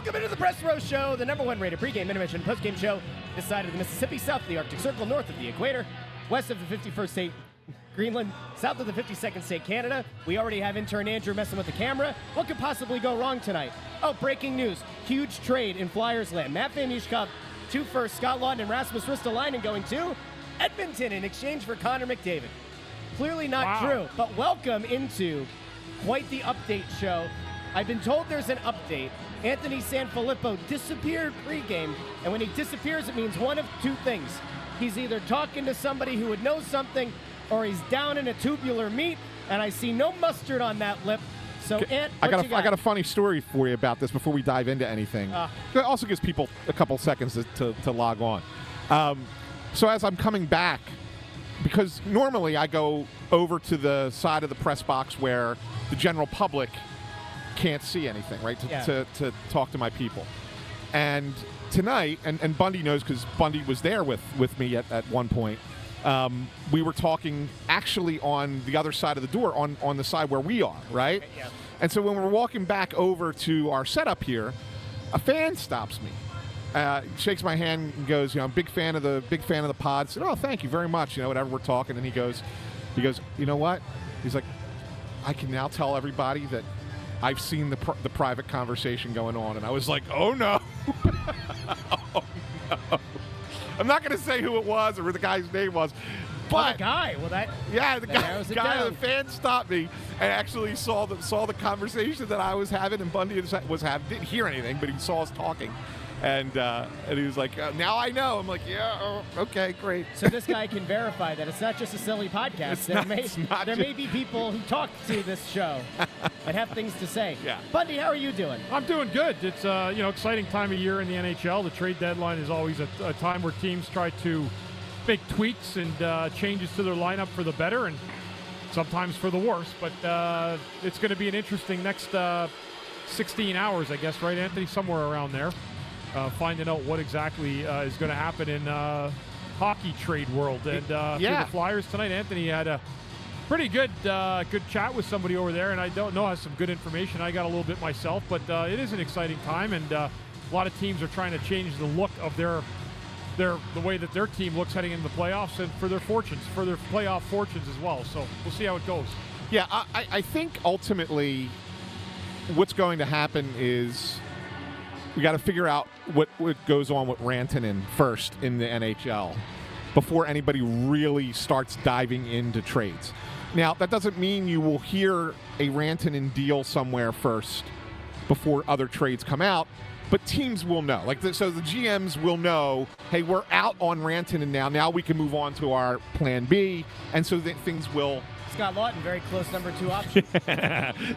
Welcome into the Press Row Show, the #1 rated pregame, intermission, postgame show this side of the Mississippi, south of the Arctic Circle, north of the equator, west of the 51st state Greenland, south of the 52nd state Canada. We already have intern Andrew messing with the camera. What could possibly go wrong tonight? Oh, breaking news. Huge trade in Flyers land. Matt Van Nieschkopp, 2 firsts, Scott Laughton and Rasmus Ristolainen going to Edmonton in exchange for Connor McDavid. Clearly not true, but welcome into quite the update show. I've been told there's an update. Anthony SanFilippo disappeared pregame, and when he disappears, it means one of two things. He's either talking to somebody who would know something, or he's down in a tubular meat, and I see no mustard on that lip. So, Ant, I got a funny story for you about this before we dive into anything. It also gives people a couple seconds to log on. So as I'm coming back, because normally I go over to the side of the press box where the general public can't see anything, right, to talk to my people. And tonight, and Bundy knows because Bundy was there with me at one point, we were talking actually on the other side of the door, on the side where we are, right? Yeah. And so when we're walking back over to our setup here, a fan stops me, shakes my hand and goes, I'm a big fan of the pod. I said, oh, thank you very much, whatever we're talking. And he goes, you know what? He's like, I can now tell everybody that I've seen the private conversation going on. And I was like, oh no. Oh, no. I'm not going to say who it was or who the guy's name was. But the guy, the guy, the fan stopped me and actually saw the conversation that I was having, and Bundy was having. Didn't hear anything, but he saw us talking, and he was like, "Now I know." I'm like, "Yeah, okay, great." So this guy can verify that it's not just a silly podcast. There may be people who talk to this show and have things to say. Yeah. Bundy, how are you doing? I'm doing good. It's exciting time of year in the NHL. The trade deadline is always a time where teams try to make tweaks and changes to their lineup for the better and sometimes for the worse. But it's going to be an interesting next 16 hours, I guess, right, Anthony? Somewhere around there. Finding out what exactly is going to happen in hockey trade world. And for the Flyers tonight, Anthony had a pretty good chat with somebody over there, and I don't know, has some good information. I got a little bit myself, but it is an exciting time, and a lot of teams are trying to change the look of the way that their team looks heading into the playoffs and for their playoff fortunes as well. So we'll see how it goes. Yeah, I think ultimately what's going to happen is we got to figure out what goes on with Rantanen first in the NHL before anybody really starts diving into trades. Now, that doesn't mean you will hear a Rantanen deal somewhere first before other trades come out, but teams will know. So the GMs will know, hey, we're out on Rantanen now. Now we can move on to our plan B, and so that things will... Scott Laughton, very close number 2 option.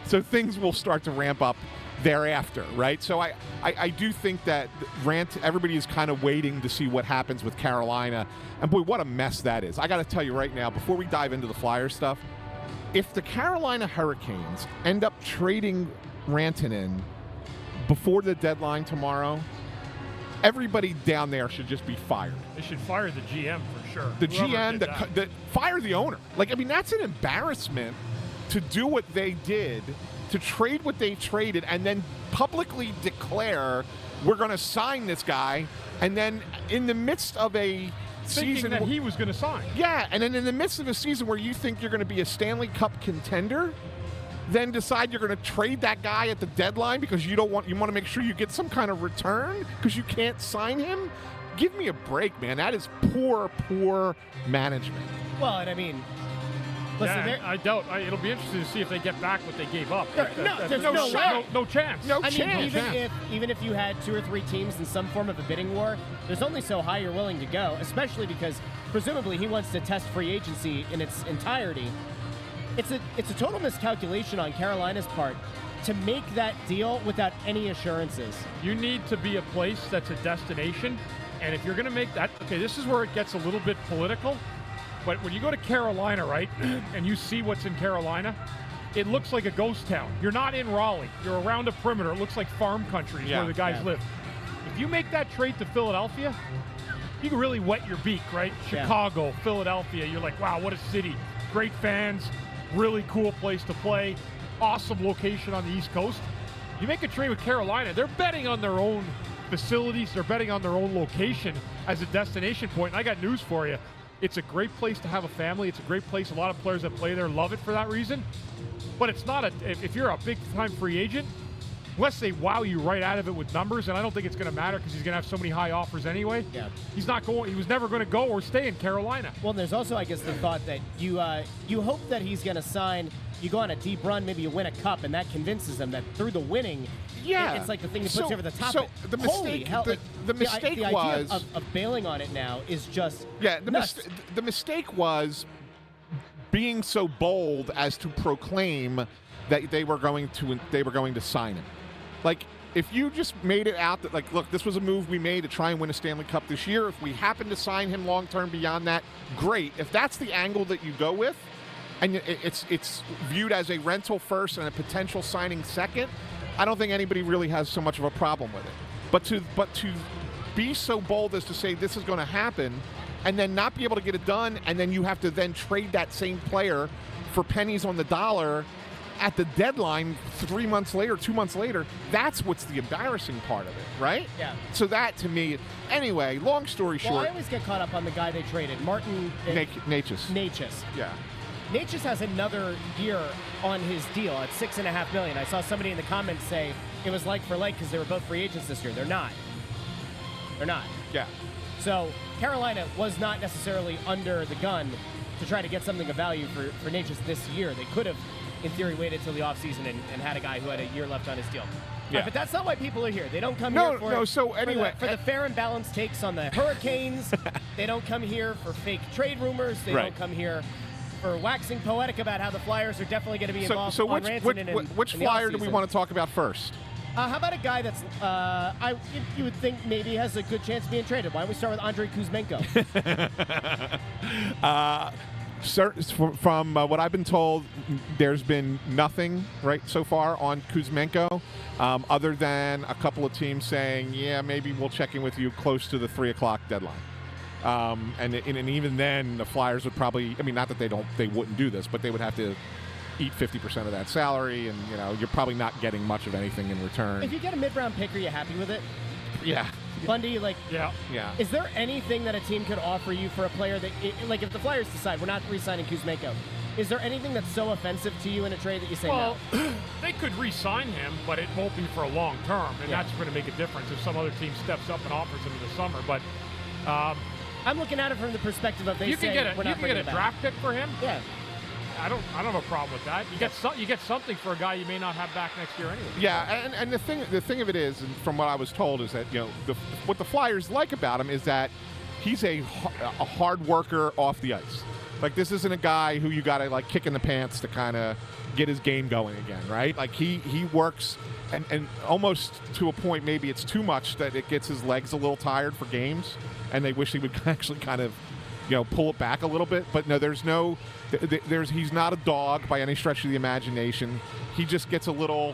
So things will start to ramp up thereafter, right? So I do think that everybody is kind of waiting to see what happens with Carolina. And boy, what a mess that is. I got to tell you right now, before we dive into the Flyers stuff, if the Carolina Hurricanes end up trading Rantanen before the deadline tomorrow, everybody down there should just be fired. They should fire the GM for sure. The GM, fire the owner. That's an embarrassment to do what they did, to trade what they traded, and then publicly declare we're going to sign this guy, and then in the midst of a season that he was going to sign. Yeah, and then in the midst of a season where you think you're going to be a Stanley Cup contender, then decide you're going to trade that guy at the deadline because you want to make sure you get some kind of return because you can't sign him. Give me a break, man. That is poor management. Well, and I mean, listen, I doubt. It'll be interesting to see if they get back what they gave up. There's no chance. I mean, even if you had 2 or 3 teams in some form of a bidding war, there's only so high you're willing to go, especially because presumably he wants to test free agency in its entirety. It's a total miscalculation on Carolina's part to make that deal without any assurances. You need to be a place that's a destination, and if you're going to make that, okay, this is where it gets a little bit political, but when you go to Carolina, right, and you see what's in Carolina, it looks like a ghost town. You're not in Raleigh. You're around a perimeter. It looks like farm country where the guys live. If you make that trade to Philadelphia, you can really wet your beak, right? Chicago, Philadelphia, you're like, wow, what a city. Great fans. Really cool place to play. Awesome location on the East Coast. You make a trade with Carolina, they're betting on their own facilities. They're betting on their own location as a destination point. And I got news for you. It's a great place to have a family. It's a great place. A lot of players that play there love it for that reason. But it's not if you're a big-time free agent, unless they wow you right out of it with numbers, and I don't think it's going to matter because he's going to have so many high offers anyway. Yeah. He was never going to go or stay in Carolina. Well, there's also, I guess, the thought that you hope that he's going to sign. You go on a deep run, maybe you win a cup, and that convinces them that through the winning, it's like the thing that puts you over the top. So the Holy mistake, hell, the mistake the was idea of bailing on it now is just the mistake was being so bold as to proclaim that they were going to sign him. Like, if you just made it out that, like, look, this was a move we made to try and win a Stanley Cup this year. If we happen to sign him long-term beyond that, great. If that's the angle that you go with, and it's viewed as a rental first and a potential signing second, I don't think anybody really has so much of a problem with it. But to be so bold as to say this is going to happen and then not be able to get it done, and then you have to then trade that same player for pennies on the dollar at the deadline 3 months later, 2 months later, that's what's the embarrassing part of it, right? Yeah. So that, to me, anyway, long story short. Well, I always get caught up on the guy they traded, Martin Natchez. Yeah. Natchez has another year on his deal at $6.5 million. I saw somebody in the comments say it was like for like because they were both free agents this year. They're not. Yeah. So Carolina was not necessarily under the gun to try to get something of value for Natchez this year. They could have, in theory, waited till the offseason and had a guy who had a year left on his deal. Yeah. But that's not why people are here. They don't come here for the fair and balanced takes on the Hurricanes. They don't come here for fake trade rumors. They don't come here for waxing poetic about how the Flyers are definitely going to be involved. So which Flyer do we want to talk about first? How about a guy that's you would think maybe has a good chance of being traded? Why don't we start with Andrei Kuzmenko? From what I've been told, there's been nothing right so far on Kuzmenko, other than a couple of teams saying, yeah, maybe we'll check in with you close to the 3 o'clock deadline. And even then, the Flyers would probably, I mean, not that they wouldn't do this, but they would have to eat 50% of that salary, and you're probably not getting much of anything in return. If you get a mid-round pick, are you happy with it? Yeah. Bundy, yeah. Is there anything that a team could offer you for a player that, if the Flyers decide we're not re-signing Kuzmenko, is there anything that's so offensive to you in a trade that you say no? Well, they could re-sign him, but it won't be for a long term, and that's going to make a difference if some other team steps up and offers him in the summer. But I'm looking at it from the perspective of you can get a draft pick for him. Yeah. I don't have a problem with that. You get something for a guy you may not have back next year anyway. Yeah, and the thing of it is, and from what I was told, is that what the Flyers like about him is that he's a hard worker off the ice. Like, this isn't a guy who you got to kick in the pants to kind of get his game going again, right? Like, he works, and almost to a point maybe it's too much that it gets his legs a little tired for games, and they wish he would actually kind of pull it back a little bit. But no, he's not a dog by any stretch of the imagination. He just gets a little,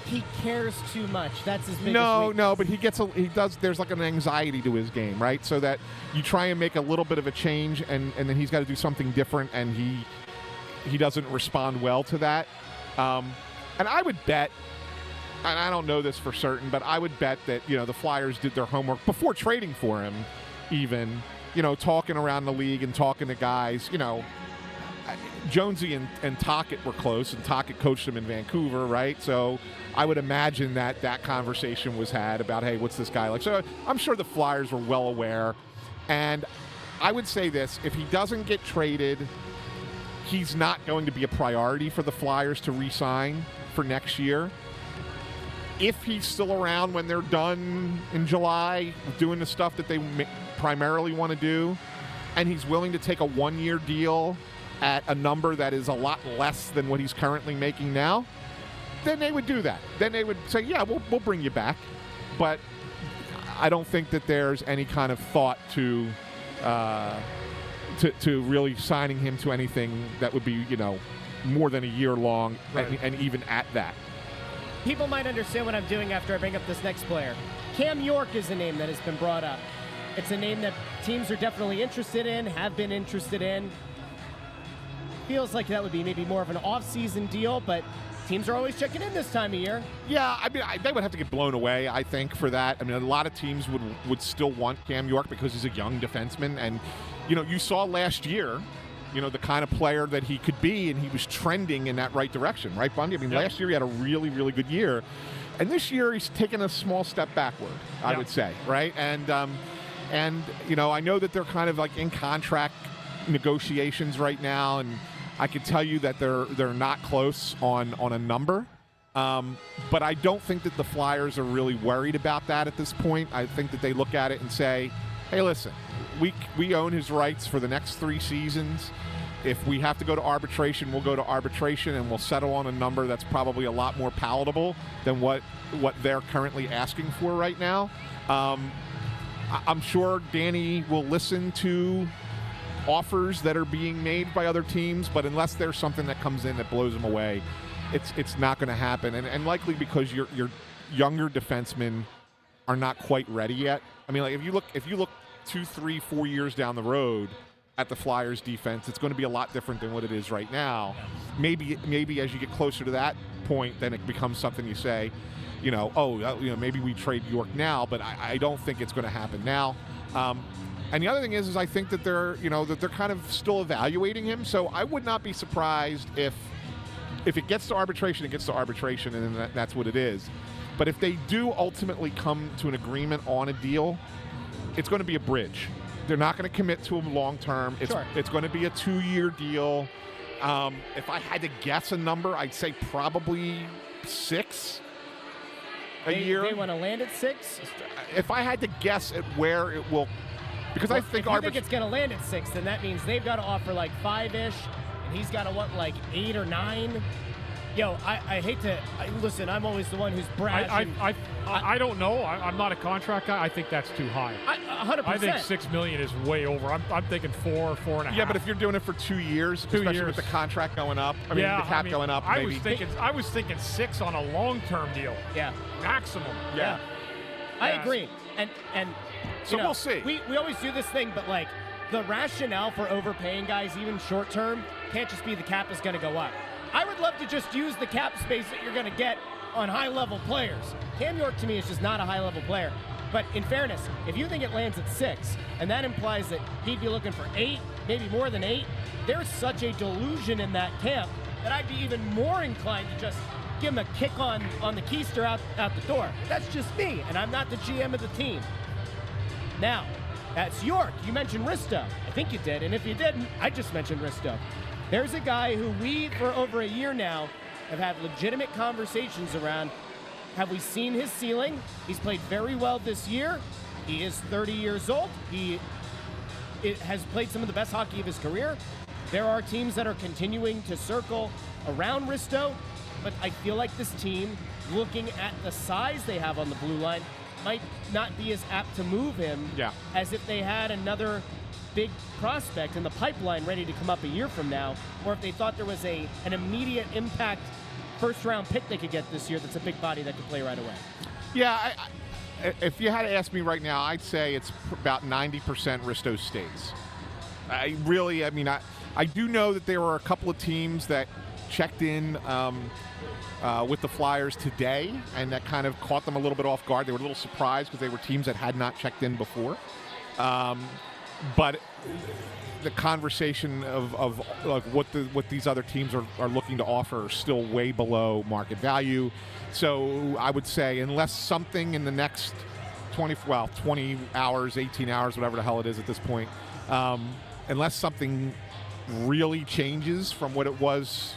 He cares too much. That's his biggest No, weakness. but there's like an anxiety to his game, right? So that you try and make a little bit of a change, and then he's got to do something different, and he doesn't respond well to that. And I would bet, and I don't know this for certain, but I would bet that, the Flyers did their homework before trading for him, even, talking around the league and talking to guys, Jonesy and Tocchet were close, and Tocchet coached him in Vancouver, right? So I would imagine that conversation was had about, hey, what's this guy like? So I'm sure the Flyers were well aware. And I would say this, if he doesn't get traded, he's not going to be a priority for the Flyers to re-sign for next year. If he's still around when they're done in July doing the stuff that they primarily want to do, and he's willing to take a one-year deal at a number that is a lot less than what he's currently making now, then they would do that. Then they would say, yeah, we'll bring you back. But I don't think that there's any kind of thought to really signing him to anything that would be, more than a year long, right. and even at that. People might understand what I'm doing after I bring up this next player. Cam York is a name that has been brought up. It's a name that teams are definitely interested in, have been interested in. feels like that would be maybe more of an off-season deal, but teams are always checking in this time of year. Yeah, I mean, they would have to get blown away, I think, for that. I mean, a lot of teams would still want Cam York because he's a young defenseman. And, you saw last year, the kind of player that he could be, and he was trending in that right direction, right, Bundy? I mean, last year he had a really, really good year. And this year he's taken a small step backward, I would say, right? And I know that they're kind of like in contract negotiations right now, and I can tell you that they're not close on a number. But I don't think that the Flyers are really worried about that at this point. I think that they look at it and say, hey, listen, we own his rights for the next 3 seasons. If we have to go to arbitration, we'll go to arbitration, and we'll settle on a number that's probably a lot more palatable than what they're currently asking for right now. I'm sure Danny will listen to offers that are being made by other teams, but unless there's something that comes in that blows them away, it's not going to happen. And likely because your younger defensemen are not quite ready yet. I mean, like if you look 2, 3, 4 years down the road at the Flyers defense, it's going to be a lot different than what it is right now. Maybe as you get closer to that point, then it becomes something you say, maybe we trade York now, but I don't think it's going to happen now. And the other thing is I think that they're kind of still evaluating him. So I would not be surprised if it gets to arbitration, it gets to arbitration, and then that's what it is. But if they do ultimately come to an agreement on a deal, it's going to be a bridge. They're not going to commit to him long term. It's going to be a 2-year deal. If I had to guess a number, I'd say probably 6 a year. They want to land at 6? If I had to guess at where it will, because I think if you think it's going to land at 6, then that means they've got to offer like 5-ish, and he's got to want like 8 or 9. Yo, I hate to listen. I'm always the one who's brash. I don't know. I'm not a contract guy. I think that's too high. 100%. I think $6 million is way over. I'm thinking 4, 4.5. Yeah, but if you're doing it for 2 years, especially with the contract going up, the cap going up, I maybe. I was thinking 6 on a long-term deal. Yeah, maximum. Yeah, I agree. And so we'll see. We always do this thing, but like the rationale for overpaying guys, even short term, can't just be the cap is going to go up. I would love to just use the cap space that you're going to get on high-level players. Cam York, to me, is just not a high-level player. But in fairness, if you think it lands at 6, and that implies that he'd be looking for 8, maybe more than 8, there's such a delusion in that camp that I'd be even more inclined to just give him a kick on the keister out the door. That's just me, and I'm not the GM of the team. Now, that's York. You mentioned Risto. I think you did, and if you didn't, I just mentioned Risto. There's a guy who we, for over a year now, have had legitimate conversations around. Have we seen his ceiling? He's played very well this year. He is 30 years old. He has played some of the best hockey of his career. There are teams that are continuing to circle around Risto, but I feel like this team, looking at the size they have on the blue line, might not be as apt to move him as if they had another big prospect in the pipeline ready to come up a year from now, or if they thought there was an immediate impact first-round pick they could get this year that's a big body that could play right away. Yeah, if you had to ask me right now, I'd say it's about 90% Risto stays. I do know that there were a couple of teams that checked in with the Flyers today, and that kind of caught them a little bit off guard. They were a little surprised because they were teams that had not checked in before. But the conversation of like what these other teams are looking to offer are still way below market value. So I would say unless something in the next 20 hours, 18 hours, whatever the hell it is at this point, unless something really changes from what it was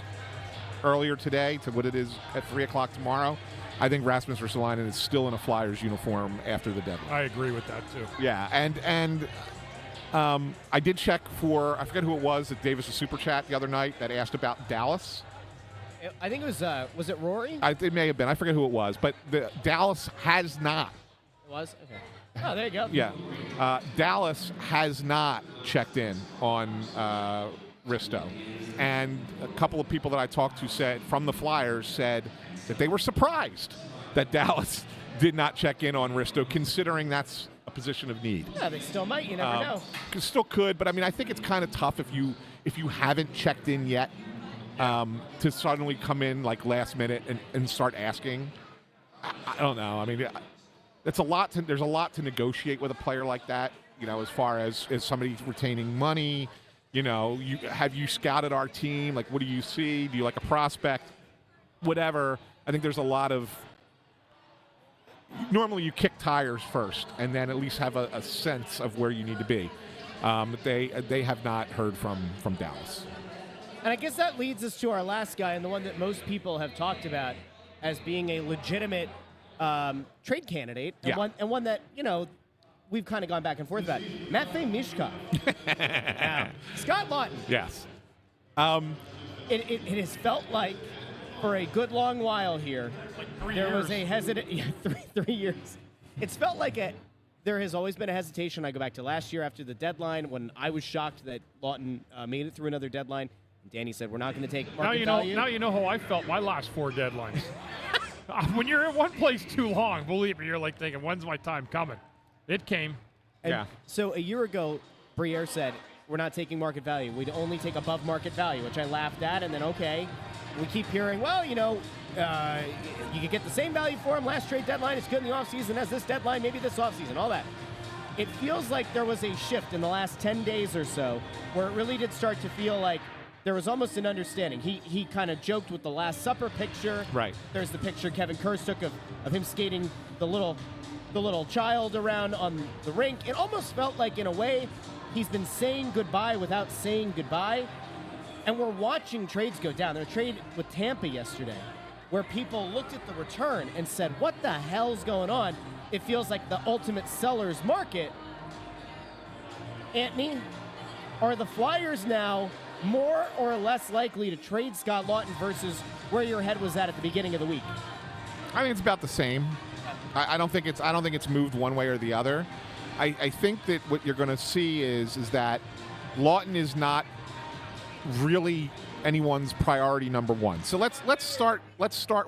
earlier today to what it is at 3 o'clock tomorrow, I think Rasmus Ristolainen is still in a Flyers uniform after the deadline. I agree with that too. Yeah, and I did check for, I forget who it was that gave us a super chat the other night that asked about Dallas. I think it was it Rory? It may have been. I forget who it was, but Dallas has not. It was? Okay. Oh, there you go. Yeah. Dallas has not checked in on Risto. And a couple of people that I talked to said, from the Flyers, said that they were surprised that Dallas did not check in on Risto, considering that's a position of need. Yeah, they still might. You never know. Still could, but I mean, I think it's kind of tough if if you haven't checked in yet, to suddenly come in like last minute and start asking. I don't know. I mean, there's a lot to negotiate with a player like that. As far as somebody retaining money, have you scouted our team? Like, what do you see? Do you like a prospect? Whatever. I think there's a lot of. Normally, you kick tires first, and then at least have a sense of where you need to be. They have not heard from Dallas. And I guess that leads us to our last guy, and the one that most people have talked about as being a legitimate trade candidate, and one that, we've kind of gone back and forth about. Matvei Mishkov. Now, Scott Laughton. Yes. It has felt like for a good long while here, there was a hesitant. Yeah, 3 years. It's felt like there has always been a hesitation. I go back to last year after the deadline when I was shocked that Laughton made it through another deadline. Danny said, we're not going to take market value. Now you know how I felt my last 4 deadlines. When you're in one place too long, believe me, you're like thinking, when's my time coming? It came. And so a year ago, Briere said, we're not taking market value. We'd only take above market value, which I laughed at. And then, okay, we keep hearing, well, you could get the same value for him. Last trade deadline is good in the offseason as this deadline, maybe this offseason, all that. It feels like there was a shift in the last 10 days or so where it really did start to feel like there was almost an understanding. He kind of joked with the Last Supper picture. Right. There's the picture Kevin Kurz took of him skating the little child around on the rink. It almost felt like, in a way, he's been saying goodbye without saying goodbye. And we're watching trades go down. There was a trade with Tampa yesterday where people looked at the return and said, what the hell's going on? It feels like the ultimate seller's market. Anthony, are the Flyers now more or less likely to trade Scott Laughton versus where your head was at the beginning of the week? I think it's about the same. I don't think it's moved one way or the other. I think that what you're going to see is that Laughton is not really anyone's priority number one. So let's start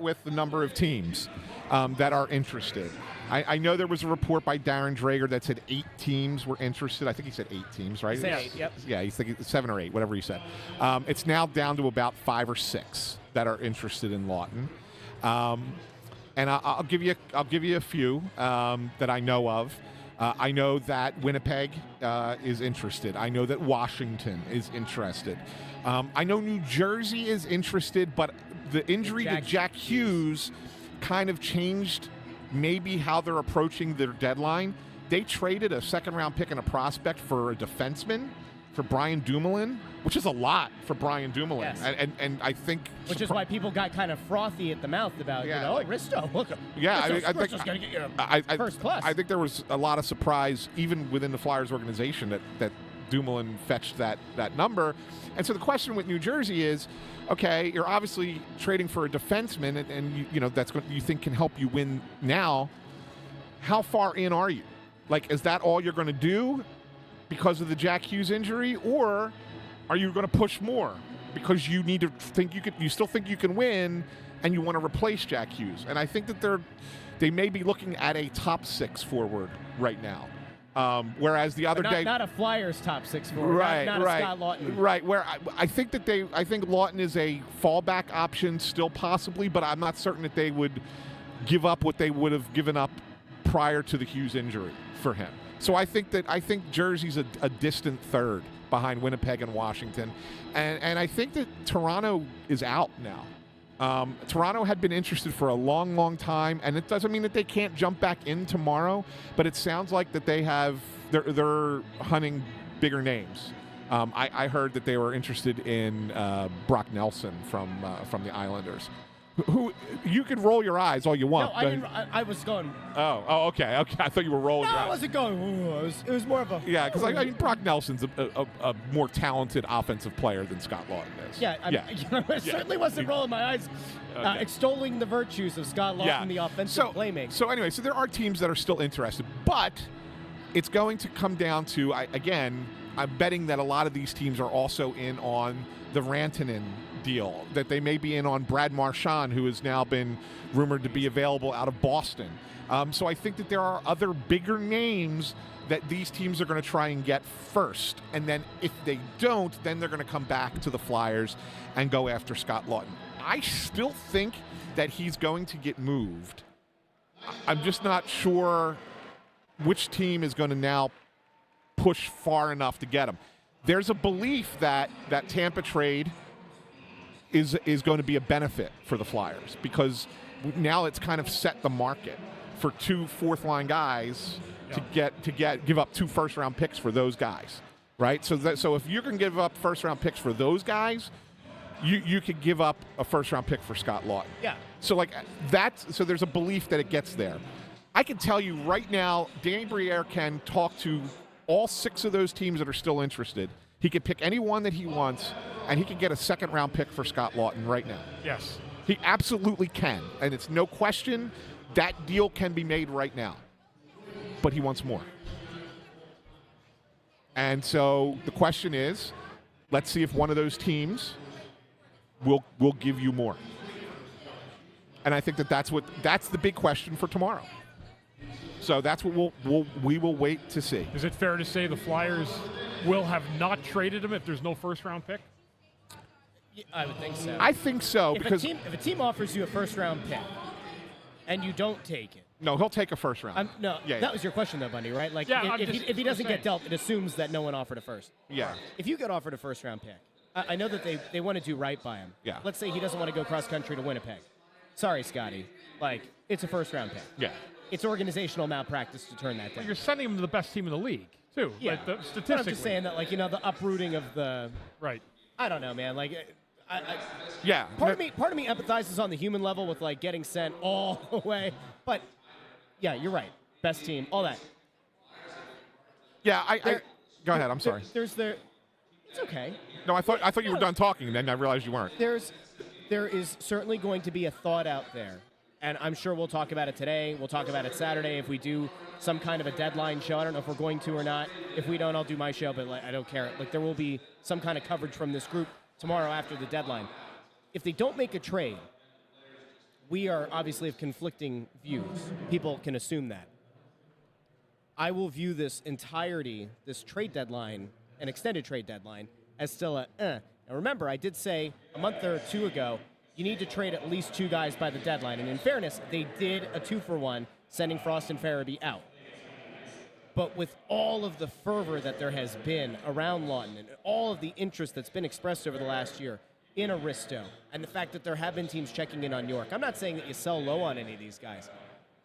with the number of teams that are interested. I know there was a report by Darren Drager that said 8 teams were interested. I think he said 8 teams, right? He said 8, yep. Yeah, he's thinking 7 or 8, whatever he said. It's now down to about 5 or 6 that are interested in Laughton. And I'll give you a few that I know of. I know that Winnipeg is interested. I know that Washington is interested. I know New Jersey is interested, but the injury to Jack Hughes kind of changed maybe how they're approaching their deadline. They traded a second-round pick and a prospect for a defenseman, for Brian Dumoulin, which is a lot for Brian Dumoulin. Yes. And I think... Which is why people got kind of frothy at the mouth about, Risto, look. Yeah, Risto's going to get first plus. I think there was a lot of surprise, even within the Flyers organization, that Dumoulin fetched that number. And so the question with New Jersey is, okay, you're obviously trading for a defenseman, and that's what you think can help you win now. How far in are you? Like, is that all you're going to do because of the Jack Hughes injury, or are you going to push more because you need to think you still think you can win, and you want to replace Jack Hughes? And I think that they may be looking at a top 6 forward right now. Whereas the other day, not a Flyers top 6 forward, right, not right, a Scott Laughton, right. Where I think Laughton is a fallback option still possibly, but I'm not certain that they would give up what they would have given up prior to the Hughes injury for him. So I think Jersey's a distant third behind Winnipeg and Washington, and I think that Toronto is out now. Toronto had been interested for a long, long time, and it doesn't mean that they can't jump back in tomorrow, but it sounds like that they're hunting bigger names. I heard that they were interested in Brock Nelson from the Islanders. Who you can roll your eyes all you want. No, I didn't. I was going. Oh, okay. I thought you were rolling. No, your I eyes. wasn't going. It was more of a. Yeah, because I mean Brock Nelson's a more talented offensive player than Scott Laughton is. Yeah, I certainly wasn't rolling my eyes, extolling the virtues of Scott Laughton, the offensive playmaker. So anyway, there are teams that are still interested, but it's going to come down to I'm betting that a lot of these teams are also in on the Rantanen deal, that they may be in on Brad Marchand, who has now been rumored to be available out of Boston. So I think that there are other bigger names that these teams are going to try and get first. And then if they don't, then they're going to come back to the Flyers and go after Scott Laughton. I still think that he's going to get moved. I'm just not sure which team is going to now push far enough to get him. There's a belief that that Tampa trade is going to be a benefit for the Flyers because now it's kind of set the market for 2 fourth-line guys to give up 2 first-round picks for those guys, right? So if you can give up first-round picks for those guys, you could give up a first-round pick for Scott Laughton. Yeah. So so there's a belief that it gets there. I can tell you right now, Danny Briere can talk to all 6 of those teams that are still interested. He could pick any one that he wants, and he could get a second-round pick for Scott Laughton right now. Yes. He absolutely can, and it's no question that deal can be made right now. But he wants more. And so the question is, let's see if one of those teams will give you more. And I think that's the big question for tomorrow. So that's what we will wait to see. Is it fair to say the Flyers will have not traded him if there's no first-round pick? Yeah, I would think so. I think so if a team offers you a first-round pick and you don't take it. No, he'll take a first round. That was your question though, Bundy, right? Like, yeah, if he doesn't get dealt, it assumes that no one offered a first. Yeah. If you get offered a first-round pick, I know that they want to do right by him. Yeah. Let's say he doesn't want to go cross-country to Winnipeg. Sorry, Scotty. It's a first-round pick. Yeah. It's organizational malpractice to turn that down. Well, you're sending him to the best team in the league, too. Yeah. Statistically. But I'm just saying that, the uprooting of the. Right. I don't know, man. Yeah. Part of me empathizes on the human level with getting sent all the way, but yeah, you're right. Best team, all that. Yeah, go ahead. I'm sorry. It's okay. No, I thought you were done talking, and then I realized you weren't. There is certainly going to be a thought out there, and I'm sure we'll talk about it today. We'll talk about it Saturday if we do some kind of a deadline show. I don't know if we're going to or not. If we don't, I'll do my show, but I don't care. There will be some kind of coverage from this group tomorrow after the deadline. If they don't make a trade, we are obviously of conflicting views. People can assume that. I will view this trade deadline, an extended trade deadline, as still a Now remember, I did say a month or 2 ago, you need to trade at least 2 guys by the deadline. And in fairness, they did a 2-for-1, sending Frost and Farabee out. But with all of the fervor that there has been around Laughton and all of the interest that's been expressed over the last year in Aristo, and the fact that there have been teams checking in on York, I'm not saying that you sell low on any of these guys,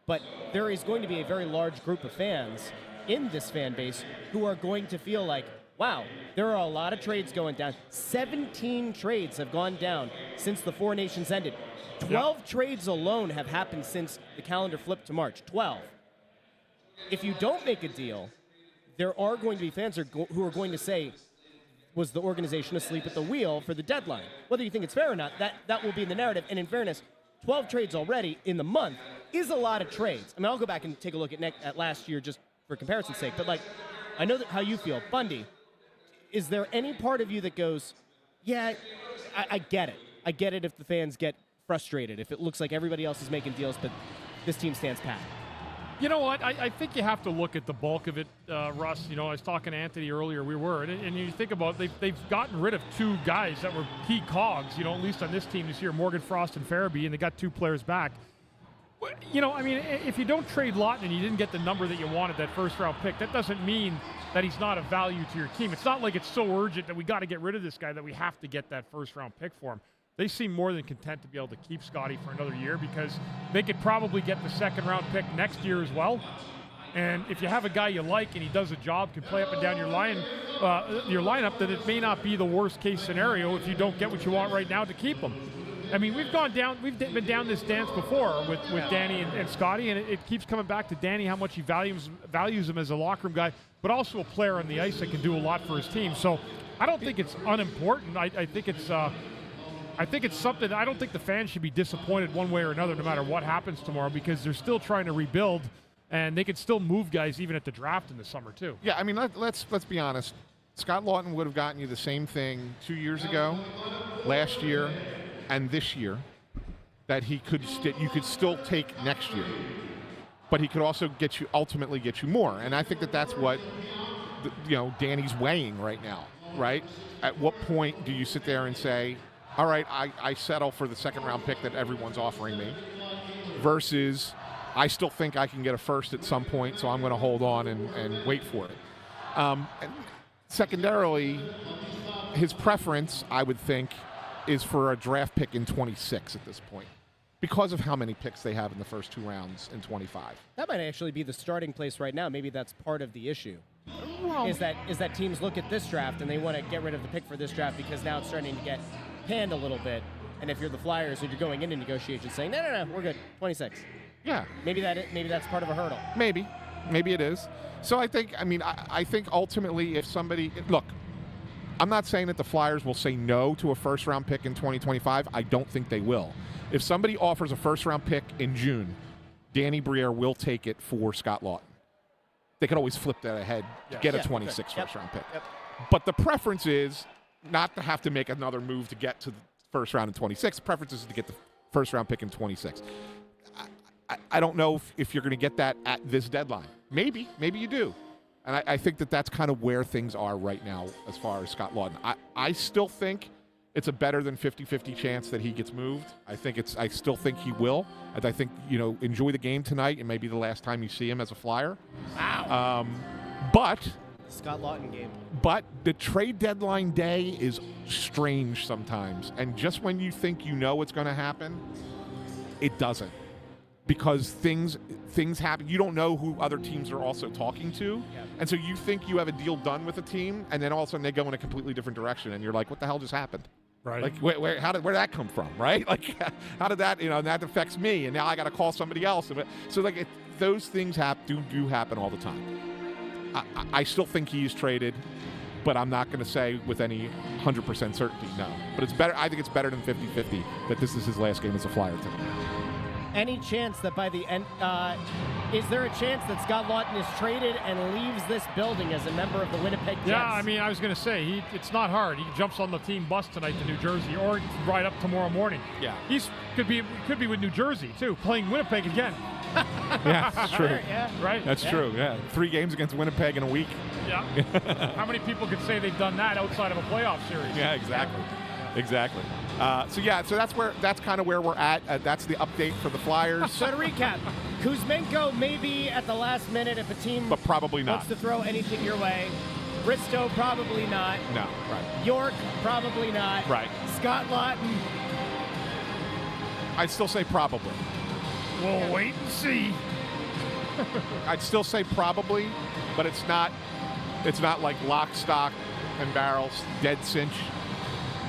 but there is going to be a very large group of fans in this fan base who are going to feel like, wow, there are a lot of trades going down. 17 trades have gone down since the Four Nations ended. 12 trades alone have happened since the calendar flipped to March. 12. If you don't make a deal, there are going to be fans who are going to say, was the organization asleep at the wheel for the deadline? Whether you think it's fair or not, that will be the narrative. And in fairness, 12 trades already in the month is a lot of trades. I mean, I'll go back and take a look at last year just for comparison's sake. But, I know how you feel. Bundy, is there any part of you that goes, yeah, I get it. I get it if the fans get frustrated, if it looks like everybody else is making deals, but this team stands pat? You know what? I think you have to look at the bulk of it, Russ. I was talking to Anthony earlier. And you think about they've gotten rid of 2 guys that were key cogs, at least on this team this year, Morgan Frost and Farabee, and they got 2 players back. If you don't trade Laughton and you didn't get the number that you wanted, that first-round pick, that doesn't mean that he's not of value to your team. It's not like it's so urgent that we got to get rid of this guy that we have to get that first-round pick for him. They seem more than content to be able to keep Scotty for another year because they could probably get the second-round pick next year as well. And if you have a guy you like and he does a job, can play up and down your lineup, then it may not be the worst-case scenario if you don't get what you want right now to keep him. I mean, we've been down this dance before with Danny and Scotty, and it keeps coming back to Danny, how much he values him as a locker room guy, but also a player on the ice that can do a lot for his team. So I don't think it's unimportant. I think it's something. I don't think the fans should be disappointed one way or another, no matter what happens tomorrow, because they're still trying to rebuild, and they can still move guys even at the draft in the summer too. Yeah, I mean, let's be honest. Scott Laughton would have gotten you the same thing 2 years ago, last year, and this year that you could still take next year. But he could also ultimately get you more. And I think that's what Danny's weighing right now, right? At what point do you sit there and say, all right, I settle for the second-round pick that everyone's offering me versus I still think I can get a first at some point, so I'm going to hold on and wait for it. And secondarily, his preference, I would think, is for a draft pick in 26 at this point, because of how many picks they have in the first 2 rounds in 25. That might actually be the starting place right now. Maybe that's part of the issue. Well, Is that teams look at this draft and they want to get rid of the pick for this draft because now it's starting to get panned a little bit. And if you're the Flyers and you're going into negotiations saying, no, we're good, 26. yeah, Maybe that's part of a hurdle. maybe it is. So I think ultimately if somebody look, I'm not saying that the Flyers will say no to a first-round pick in 2025. I don't think they will. If somebody offers a first-round pick in June, Danny Briere will take it for Scott Laughton. They could always flip that ahead to get a 26 first-round pick. Yep. But the preference is not to have to make another move to get to the first round in 26. The preference is to get the first-round pick in 26. I don't know if you're going to get that at this deadline. Maybe you do. And I think that's kind of where things are right now as far as Scott Laughton. I still think it's a better than 50-50 chance that he gets moved. I still think he will. And I think, enjoy the game tonight. It may be the last time you see him as a Flyer. Wow. But Scott Laughton game. But the trade deadline day is strange sometimes. And just when you think you know what's going to happen, it doesn't. Because things happen. You don't know who other teams are also talking to. Yeah. And so you think you have a deal done with a team, and then all of a sudden they go in a completely different direction, and you're like, what the hell just happened? Right. Like, where'd that come from, right? Like, how did that, and that affects me, and now I got to call somebody else. So, those things do happen all the time. I still think he's traded, but I'm not going to say with any 100% certainty no. But it's better. I think it's better than 50-50 that this is his last game as a Flyer tonight. Any chance that by the end, is there a chance that Scott Laughton is traded and leaves this building as a member of the Winnipeg Jets? Yeah, I was going to say, it's not hard. He jumps on the team bus tonight to New Jersey or right up tomorrow morning. Yeah. Could be with New Jersey, too, playing Winnipeg again. Yeah, that's true. Yeah. Right? That's true, yeah. 3 games against Winnipeg in a week. Yeah. How many people could say they've done that outside of a playoff series? Yeah, exactly. Exactly. So that's kind of where we're at. That's the update for the Flyers. So to recap, Kuzmenko maybe at the last minute if a team But probably not. wants to throw anything your way. Bristow probably not. No, right. York probably not. Right. Scott Laughton. I'd still say probably. We'll wait and see. I'd still say probably, but it's not like lock, stock, and barrels, dead cinch,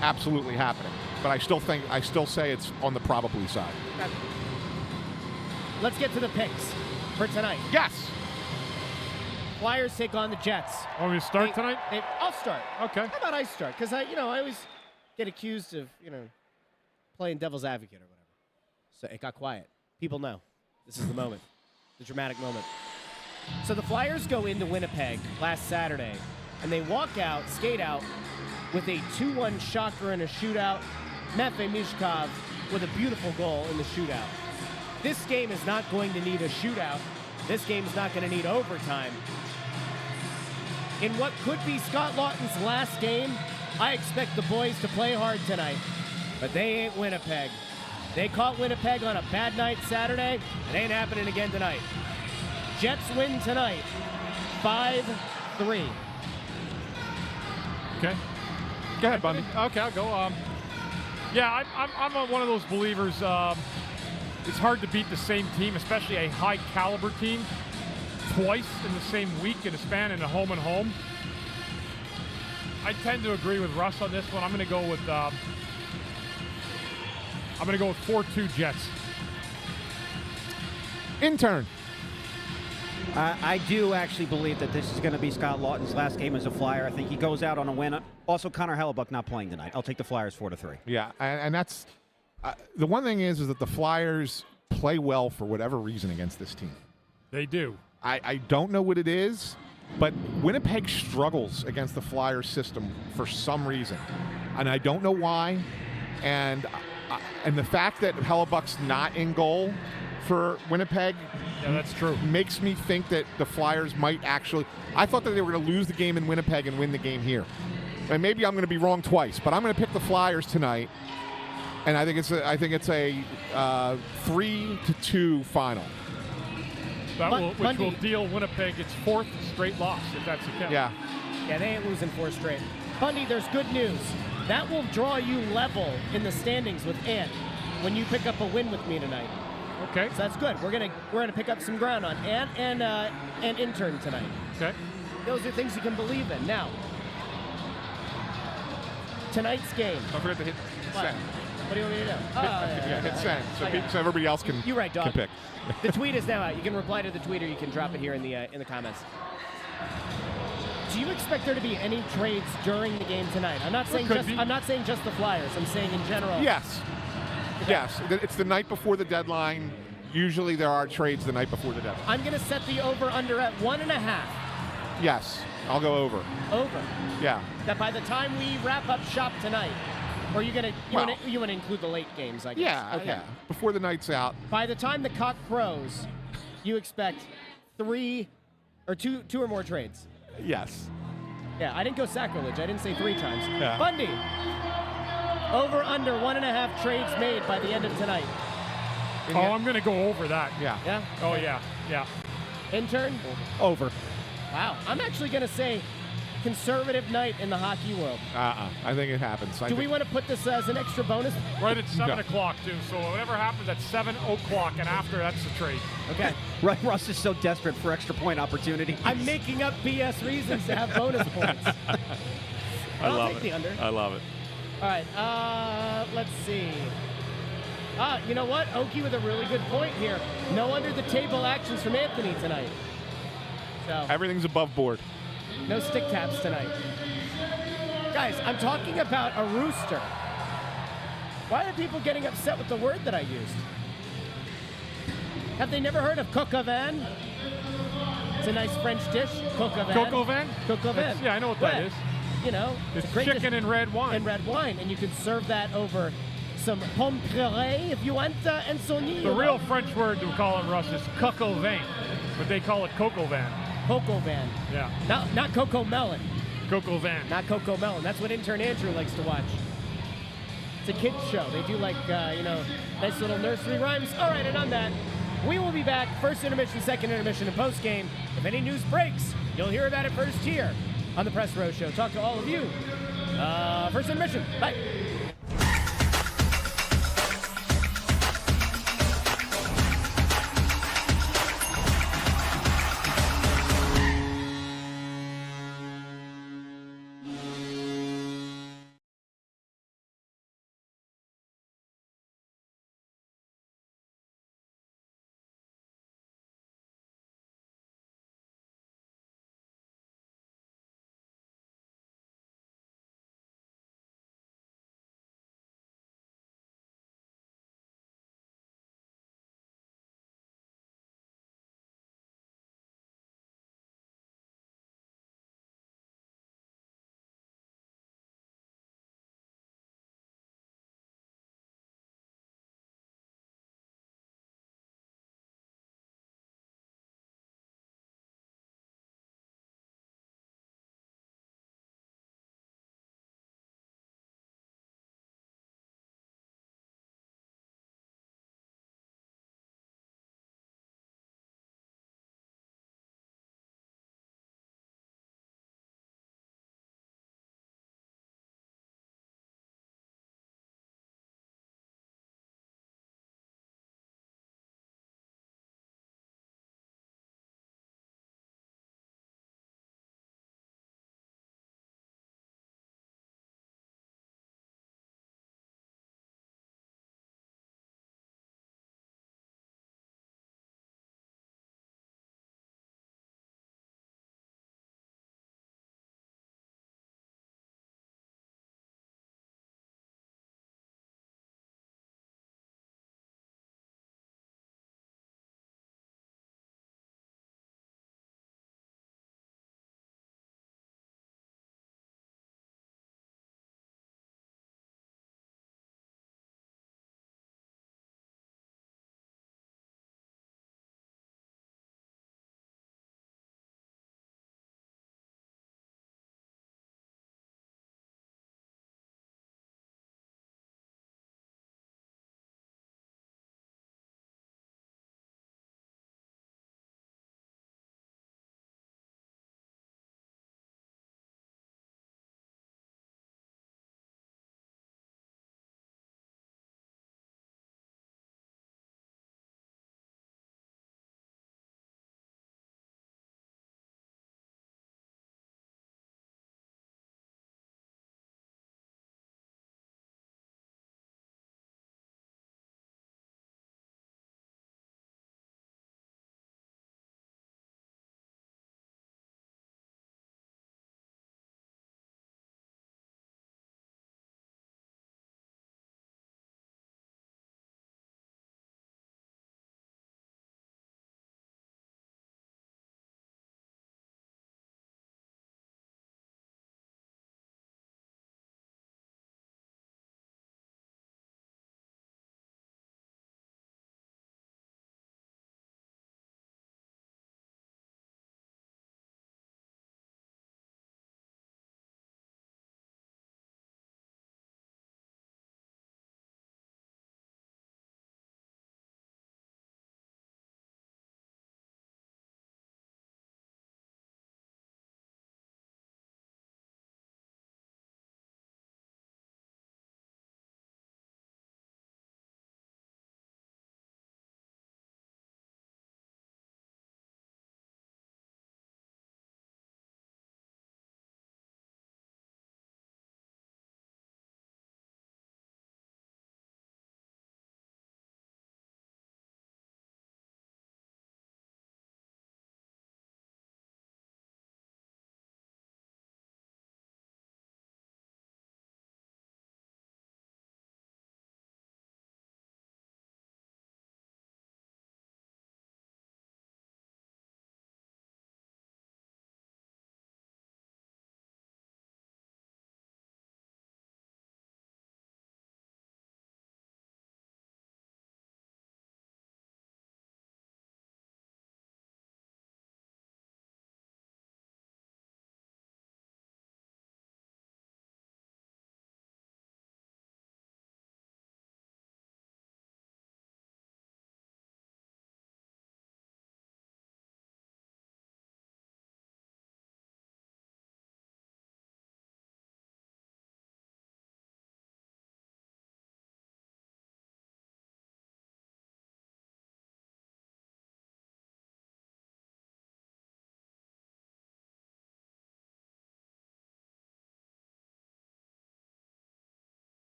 absolutely happening. But I still say it's on the probably side. Let's get to the picks for tonight. Yes. Flyers take on the Jets. Want me to start tonight? I'll start. Okay. How about I start? Because I always get accused of playing devil's advocate or whatever. So it got quiet. People know this is the moment, the dramatic moment. So the Flyers go into Winnipeg last Saturday, and they skate out with a 2-1 shocker in a shootout. Matvei Mishkov with a beautiful goal in the shootout. This game is not going to need a shootout. This game is not going to need overtime. In what could be Scott Laughton's last game, I expect the boys to play hard tonight. But they ain't Winnipeg. They caught Winnipeg on a bad night Saturday. It ain't happening again tonight. Jets win tonight, 5-3. Okay. Go ahead, Bundy. Okay, I'll go. I'm one of those believers. It's hard to beat the same team, especially a high-caliber team, twice in the same week in a span in a home and home. I tend to agree with Russ on this one. I'm going to go with 4-2 Jets. Intern. I do actually believe that this is going to be Scott Laughton's last game as a Flyer. I think he goes out on a win. Also, Connor Hellebuck not playing tonight. I'll take the Flyers 4-3. Yeah, and that's the one thing is that the Flyers play well for whatever reason against this team. They do. I don't know what it is. But Winnipeg struggles against the Flyers system for some reason, and I don't know why. And the fact that Hellebuck's not in goal for Winnipeg, Yeah, that's true. makes me think that the Flyers might actually. I thought that they were going to lose the game in Winnipeg and win the game here, and maybe I'm going to be wrong twice. But I'm going to pick the Flyers tonight, and I think it's a 3-2 final. Which will deal Winnipeg its 4th straight loss, if that's the case. Yeah. Yeah, they ain't losing 4 straight. Bundy, there's good news. That will draw you level in the standings with Ant when you pick up a win with me tonight. Okay. So that's good. We're gonna pick up some ground on Ant and intern tonight. Okay. Those are things you can believe in. Now, tonight's game. Don't forget to hit What? send. What do you want me to do? Hit send I got so everybody else can, You're right, dog. can pick. The tweet is now out. You can reply to the tweet, or you can drop it here in the comments. Do you expect there to be any trades during the game tonight? I'm not saying just the Flyers. I'm saying in general. Yes. Okay. Yes. It's the night before the deadline. Usually there are trades the night before the deadline. I'm going to set the over/under at 1.5. Yes. I'll go over. Over. Yeah. That by the time we wrap up shop tonight, or you want to include the late games, I guess. Yeah. Okay. Yeah. Before the night's out. By the time the cock crows, you expect 2 or more trades. Yes. Yeah, I didn't go sacrilege. I didn't say 3 times. Yeah. Bundy, over under 1.5 trades made by the end of tonight. I'm going to go over that. Yeah. Yeah? Oh, yeah. Yeah. Intern? Over. Wow. I'm actually going to say conservative night in the hockey world. I think it happens. Do we want to put this as an extra bonus? Right at 7 No. o'clock, too. So whatever happens at 7 o'clock and after, that's the trade. Okay. Right, Russ is so desperate for extra point opportunity. I'm making up BS reasons to have bonus points. I'll take the under. I love it. All right, let's see. You know what? Okie with a really good point here. No under-the-table actions from Anthony tonight. So Everything's above board. no stick taps tonight. Guys, I'm talking about a rooster. Why are people getting upset with the word that I used? Have they never heard of coq au vin? It's a nice French dish, coq au vin. Coq au vin? Coq au vin. Yeah, I know what that Well, is. You know, It's a great chicken dish. and red wine. And red wine, and you can serve that over some pomme puree if you want, and sonny. The real French word to call it, Russ, is coq au vin, but they call it coq au vin. cocoa van, Yeah, not cocoa melon, coq au vin. not cocoa melon. That's what intern Andrew likes to watch. It's a kids show. They do like nice little nursery rhymes. All right, and on that, we will be back. First intermission, second intermission, and post game. If any news breaks, you'll hear about it first here on the Press Row Show. Talk to all of you. First intermission. Bye.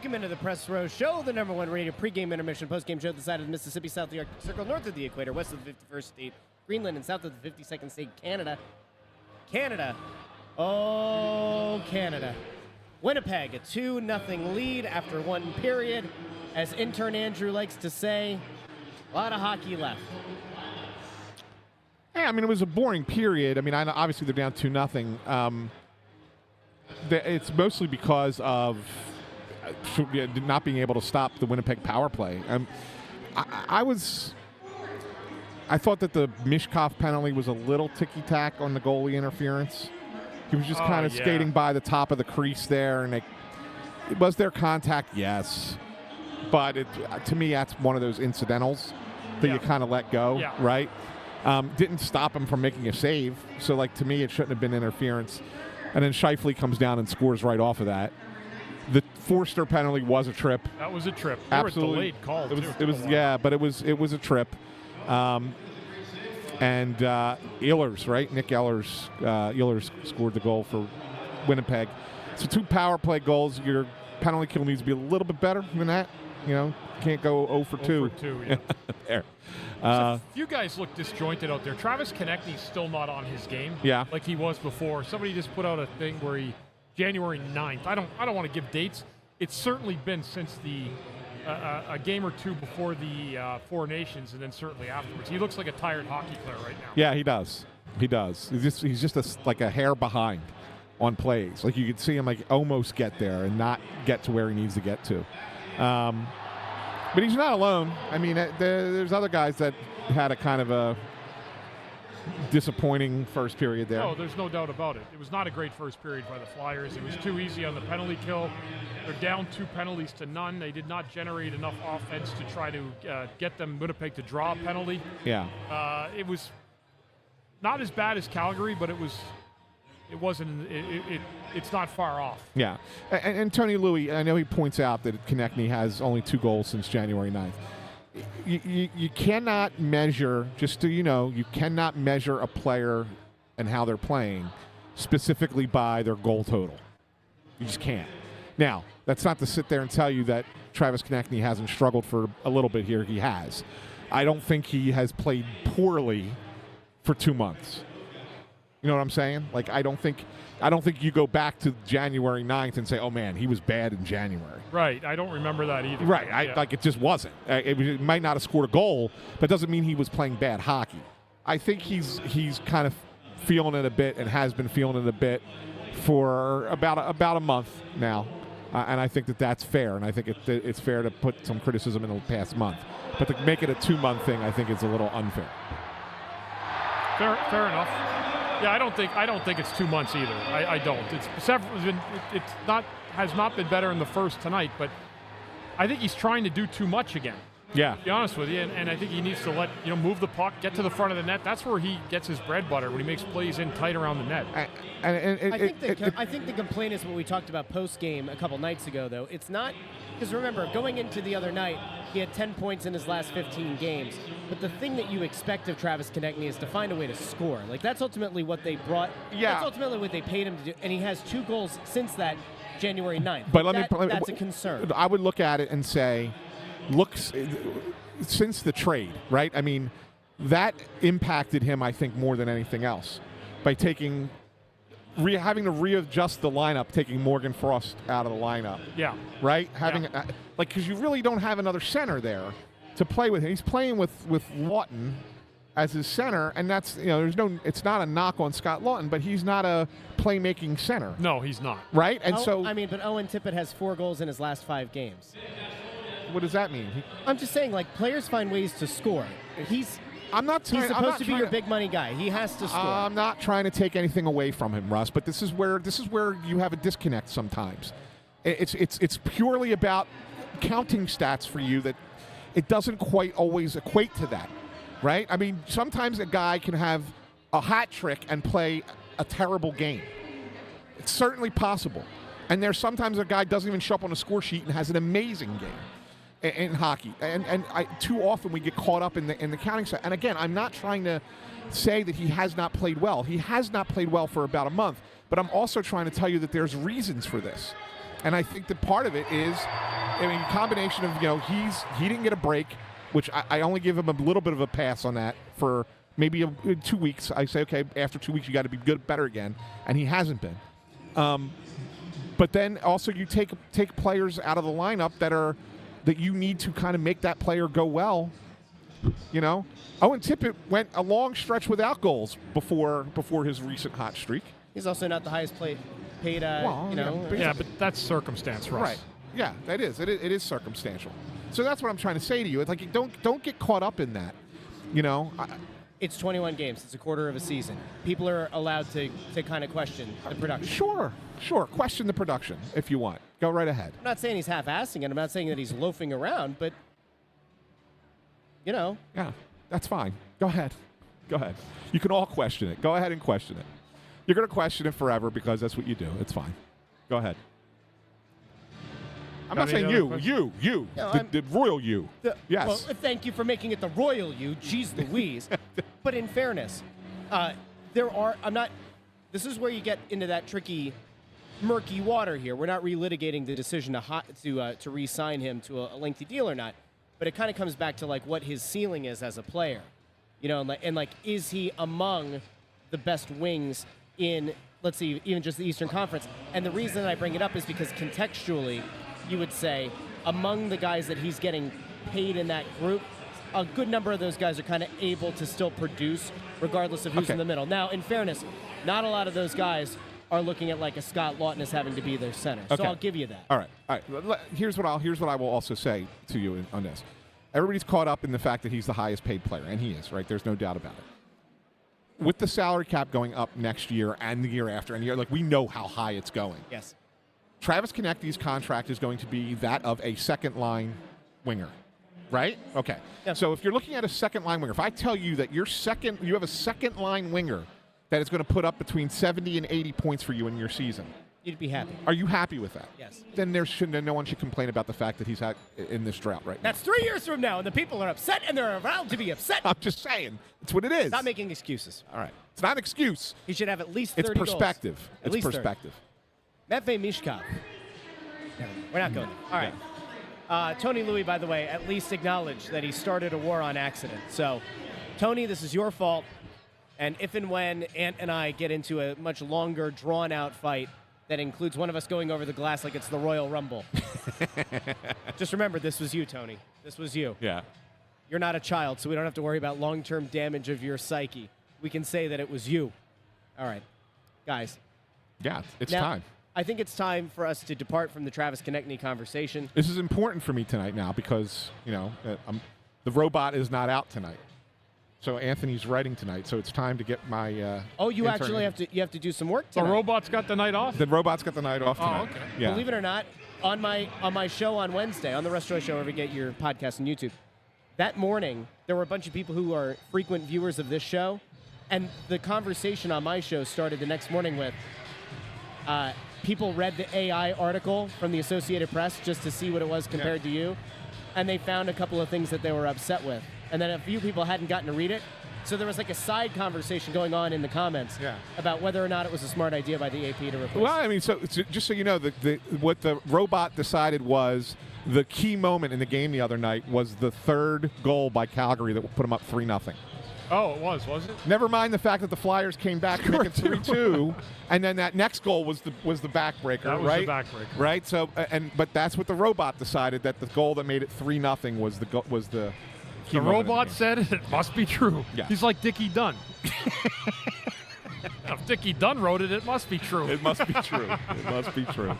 Welcome into the Press Row Show, the #1 rated pregame intermission postgame show at the side of the Mississippi, south of the Arctic Circle, north of the equator, west of the 51st state, Greenland, and south of the 52nd state, Canada. Canada. Oh, Canada. Winnipeg, a 2-0 lead after one period. As intern Andrew likes to say, a lot of hockey left. Yeah, I mean, it was a boring period. I mean, obviously they're down 2-0. It's mostly because of not being able to stop the Winnipeg power play. I thought that the Mishkov penalty was a little ticky-tack on the goalie interference. He was just kind of skating by the top of the crease there, and was there contact? Yes. But to me, that's one of those incidentals that you kind of let go, right? Didn't stop him from making a save. So, to me, it shouldn't have been interference. And then Scheifele comes down and scores right off of that. The Forster penalty was a trip. That was a trip. Absolutely. Delayed call, but it was a trip. And Ehlers, right? Nick Ehlers scored the goal for Winnipeg. So 2 power play goals. Your penalty kill needs to be a little bit better than that. Can't go 0 for 2. 0 for 2, yeah. There. So you guys look disjointed out there. Travis Konechny's still not on his game. Yeah. Like he was before. Somebody just put out a thing where January 9th. I don't want to give dates. It's certainly been since a game or two before the Four Nations, and then certainly afterwards. He looks like a tired hockey player right now. Yeah, he does. He's just a hair behind on plays. You could see him almost get there and not get to where he needs to get to. But he's not alone. I mean, there's other guys that had a kind of a disappointing first period there. No, there's no doubt about it. It was not a great first period by the Flyers. It was too easy on the penalty kill. They're down 2 penalties to none. They did not generate enough offense to try to get Winnipeg to draw a penalty. Yeah. It was not as bad as Calgary, but it's not far off. Yeah. And Tony Louie, I know he points out that Konechny has only 2 goals since January 9th. You cannot measure, just so you know, you cannot measure a player and how they're playing specifically by their goal total. You just can't. Now, that's not to sit there and tell you that Travis Konechny hasn't struggled for a little bit here. He has. I don't think he has played poorly for 2 months. You know what I'm saying? I don't think you go back to January 9th and say, oh, man, he was bad in January. Right. I don't remember that either. Right. It just wasn't. It might not have scored a goal, but doesn't mean he was playing bad hockey. I think he's kind of feeling it a bit and has been feeling it a bit for about a month now. And I think that's fair. And I think it's fair to put some criticism in the past month. But to make it a 2-month thing, I think it's a little unfair. Fair enough. Yeah, I don't think it's 2 months either. I don't. Has not been better in the first tonight, but I think he's trying to do too much again. Yeah. To be honest with you, and I think he needs to move the puck, get to the front of the net. That's where he gets his bread butter, when he makes plays in tight around the net. I think the complaint is what we talked about post-game a couple nights ago, though. It's not, because remember, going into the other night, he had 10 points in his last 15 games. But the thing that you expect of Travis Konechny is to find a way to score. That's ultimately what they brought. Yeah. That's ultimately what they paid him to do. And he has 2 goals since that January 9th. But that's a concern. I would look at it and say, since the trade, right? I mean, that impacted him, I think, more than anything else by having to readjust the lineup, taking Morgan Frost out of the lineup. Yeah. Right? Because you really don't have another center there to play with. He's playing with Laughton as his center, and that's, it's not a knock on Scott Laughton, but he's not a playmaking center. No, he's not. Right? And but Owen Tippett has 4 goals in his last 5 games. What does that mean? I'm just saying, players find ways to score. He's supposed to be your big money guy. He has to score. I'm not trying to take anything away from him, Russ, but this is where you have a disconnect sometimes. It's purely about counting stats for you that it doesn't quite always equate to that, right? I mean, sometimes a guy can have a hat trick and play a terrible game. It's certainly possible. And there's sometimes a guy doesn't even show up on a score sheet and has an amazing game in hockey, and too often we get caught up in the counting side. And again, I'm not trying to say that he has not played well. He has not played well for about a month, but I'm also trying to tell you that there's reasons for this. And I think that part of it is, I mean, a combination of, he didn't get a break, which I only give him a little bit of a pass on that for maybe 2 weeks. I say, okay, after 2 weeks, you got to be better again. And he hasn't been. But then also you take players out of the lineup that you need to kind of make that player go well. Owen Tippett went a long stretch without goals before his recent hot streak. He's also not the highest paid. But that's circumstance, Russ. Right. Yeah, that is. It is circumstantial. So that's what I'm trying to say to you. It's like don't get caught up in that. It's 21 games. It's a quarter of a season. People are allowed to kind of question the production. Sure. Question the production if you want. Go right ahead. I'm not saying he's half-assing it. I'm not saying that he's loafing around, but, Yeah, that's fine. Go ahead. You can all question it. Go ahead and question it. You're going to question it forever because that's what you do. It's fine. Go ahead. I'm not saying you. The royal you. Yes. Well, thank you for making it the royal you. Jeez Louise. But in fairness, this is where you get into that tricky, murky water here. We're not relitigating the decision to re-sign him to a lengthy deal or not. But it kind of comes back to like what his ceiling is as a player. And is he among the best wings in, let's see, even just the Eastern Conference? And the reason I bring it up is because contextually, you would say among the guys that he's getting paid in that group, a good number of those guys are kind of able to still produce regardless of who's in the middle. Now, in fairness, not a lot of those guys are looking at like a Scott Laughton as having to be their center. So I'll give you that. All right. Here's what I will also say to you on this. Everybody's caught up in the fact that he's the highest paid player, and he is, right? There's no doubt about it. With the salary cap going up next year and the year after, and we know how high it's going. Yes. Travis Konecny's contract is going to be that of a second-line winger, right? Okay. Yep. So if you're looking at a second-line winger, if I tell you that you have a second-line winger that is going to put up between 70 and 80 points for you in your season, you'd be happy. Are you happy with that? Yes. Then no one should complain about the fact that he's in this drought right now. That's 3 years from now, and the people are upset, and they're allowed to be upset. I'm just saying. It's what it is. Stop making excuses. All right. It's not an excuse. He should have at least 30 It's perspective. goals. It's least perspective. 30. Matvei Mishkov. We're not going there. All right. Tony Louis, by the way, at least acknowledged that he started a war on accident. So, Tony, this is your fault. And if and when Ant and I get into a much longer, drawn-out fight that includes one of us going over the glass like it's the Royal Rumble, just remember, this was you, Tony. This was you. Yeah. You're not a child, so we don't have to worry about long-term damage of your psyche. We can say that it was you. All right. Guys. Yeah, it's now, time. I think it's time for us to depart from the Travis Konecny conversation. This is important for me tonight now because, the robot is not out tonight. So Anthony's writing tonight, so it's time to get my you actually have to do some work tonight. The robot's got the night off? The robot's got the night off tonight. Oh, okay. Yeah. Believe it or not, on my show on Wednesday, on the Restore Show, wherever you get your podcast on YouTube, that morning, there were a bunch of people who are frequent viewers of this show, and the conversation on my show started the next morning with people read the AI article from the Associated Press just to see what it was compared to you, and they found a couple of things that they were upset with. And then a few people hadn't gotten to read it. So there was like a side conversation going on in the comments about whether or not it was a smart idea by the AP to replace. Well, I mean, so just so you know, what the robot decided was the key moment in the game the other night was the third goal by Calgary that put them up 3-0. Oh, it was it? Never mind the fact that the Flyers came back to make it 3-2, and then that next goal was the backbreaker, that was right? the backbreaker. Right. So but that's what the robot decided, that the goal that made it 3-0 was the. The robot said it must be true. Yeah. He's like Dickie Dunn. If Dickie Dunn wrote it must be true. It must be true. It must be true.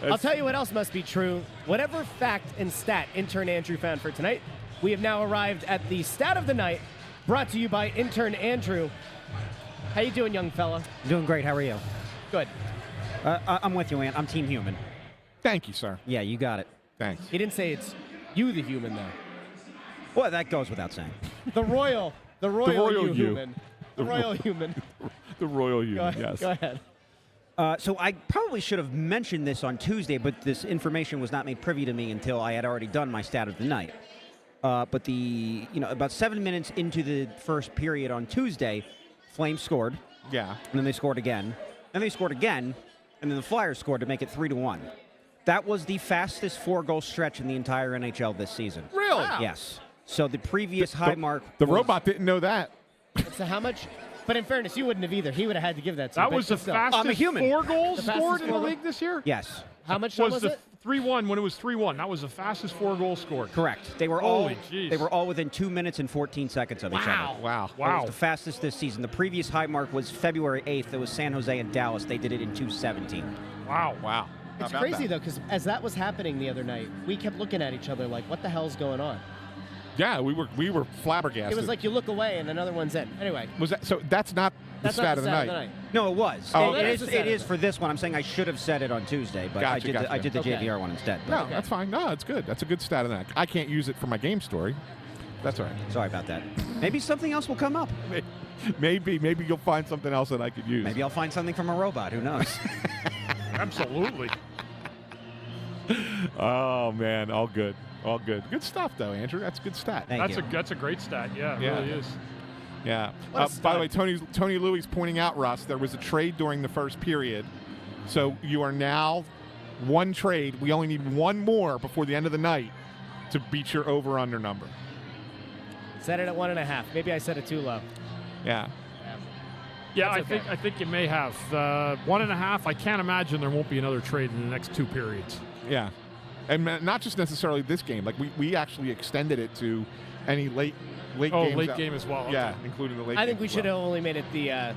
I'll tell you what else must be true. Whatever fact and stat intern Andrew found for tonight, we have now arrived at the stat of the night, brought to you by intern Andrew. How you doing, young fella? Doing great. How are you? Good. I'm with you, Ant. I'm Team Human. Thank you, sir. Yeah, you got it. Thanks. He didn't say it's you, the human, though. Well, that goes without saying. The royal you. human. The royal human. The royal you, yes. Go ahead. So I probably should have mentioned this on Tuesday, but this information was not made privy to me until I had already done my stat of the night. But about 7 minutes into the first period on Tuesday, Flames scored. Yeah. And then they scored again. And they scored again. And then the Flyers scored to make it 3-1. That was the fastest 4-goal stretch in the entire NHL this season. Really? Wow. Yes. So the previous high mark. The was- robot didn't know that. So how much? But in fairness, you wouldn't have either. He would have had to give that to you. That but was the still. fastest I'm a human. 4 goals The fastest scored in the 4 league this year? Yes. How much Was was the it? 3-1 when it was 3-1. That was the fastest 4 goals scored. Correct. They were Holy jeez. They were all within 2 minutes and 14 seconds of each other. Wow. It Wow. was the fastest this season. The previous high mark was February 8th. It was San Jose and Dallas. They did it in 2:17. Wow. Wow. How It's about crazy that? though, because as that was happening the other night, we kept looking at each other like, "What the hell's going on?" Yeah, we were flabbergasted. It was like you look away and another one's in. Anyway, Was that so? That's not the that's stat not of the the stat night. of the night. No, it was. Oh, it okay. is. It is for this one. I'm saying I should have said it on Tuesday, but I Gotcha, did the Okay. JVR one instead. No, Okay. that's fine. No, it's good. That's a good stat of the night. I can't use it for my game story. That's all right. Sorry about that. Maybe something else will come up. Maybe you'll find something else that I could use. Maybe I'll find something from a robot. Who knows? Absolutely. Oh man, all good. All good. Good stuff though, Andrew. That's a good stat. Thank you. That's a great stat. Yeah, it Yeah. really is. Yeah. What a By the stud. way, Tony Louis pointing out, Russ, there was a trade during the first period. So you are now one trade. We only need one more before the end of the night to beat your over-under number. Set it at 1.5. Maybe I set it too low. Yeah. Yeah, That's okay. I think you may have 1.5. I can't imagine there won't be another trade in the next 2 periods. Yeah. And not just necessarily this game. Like we actually extended it to any late Oh, games. late game as well. Okay. Yeah, including the late I think games we as should have well. only made it the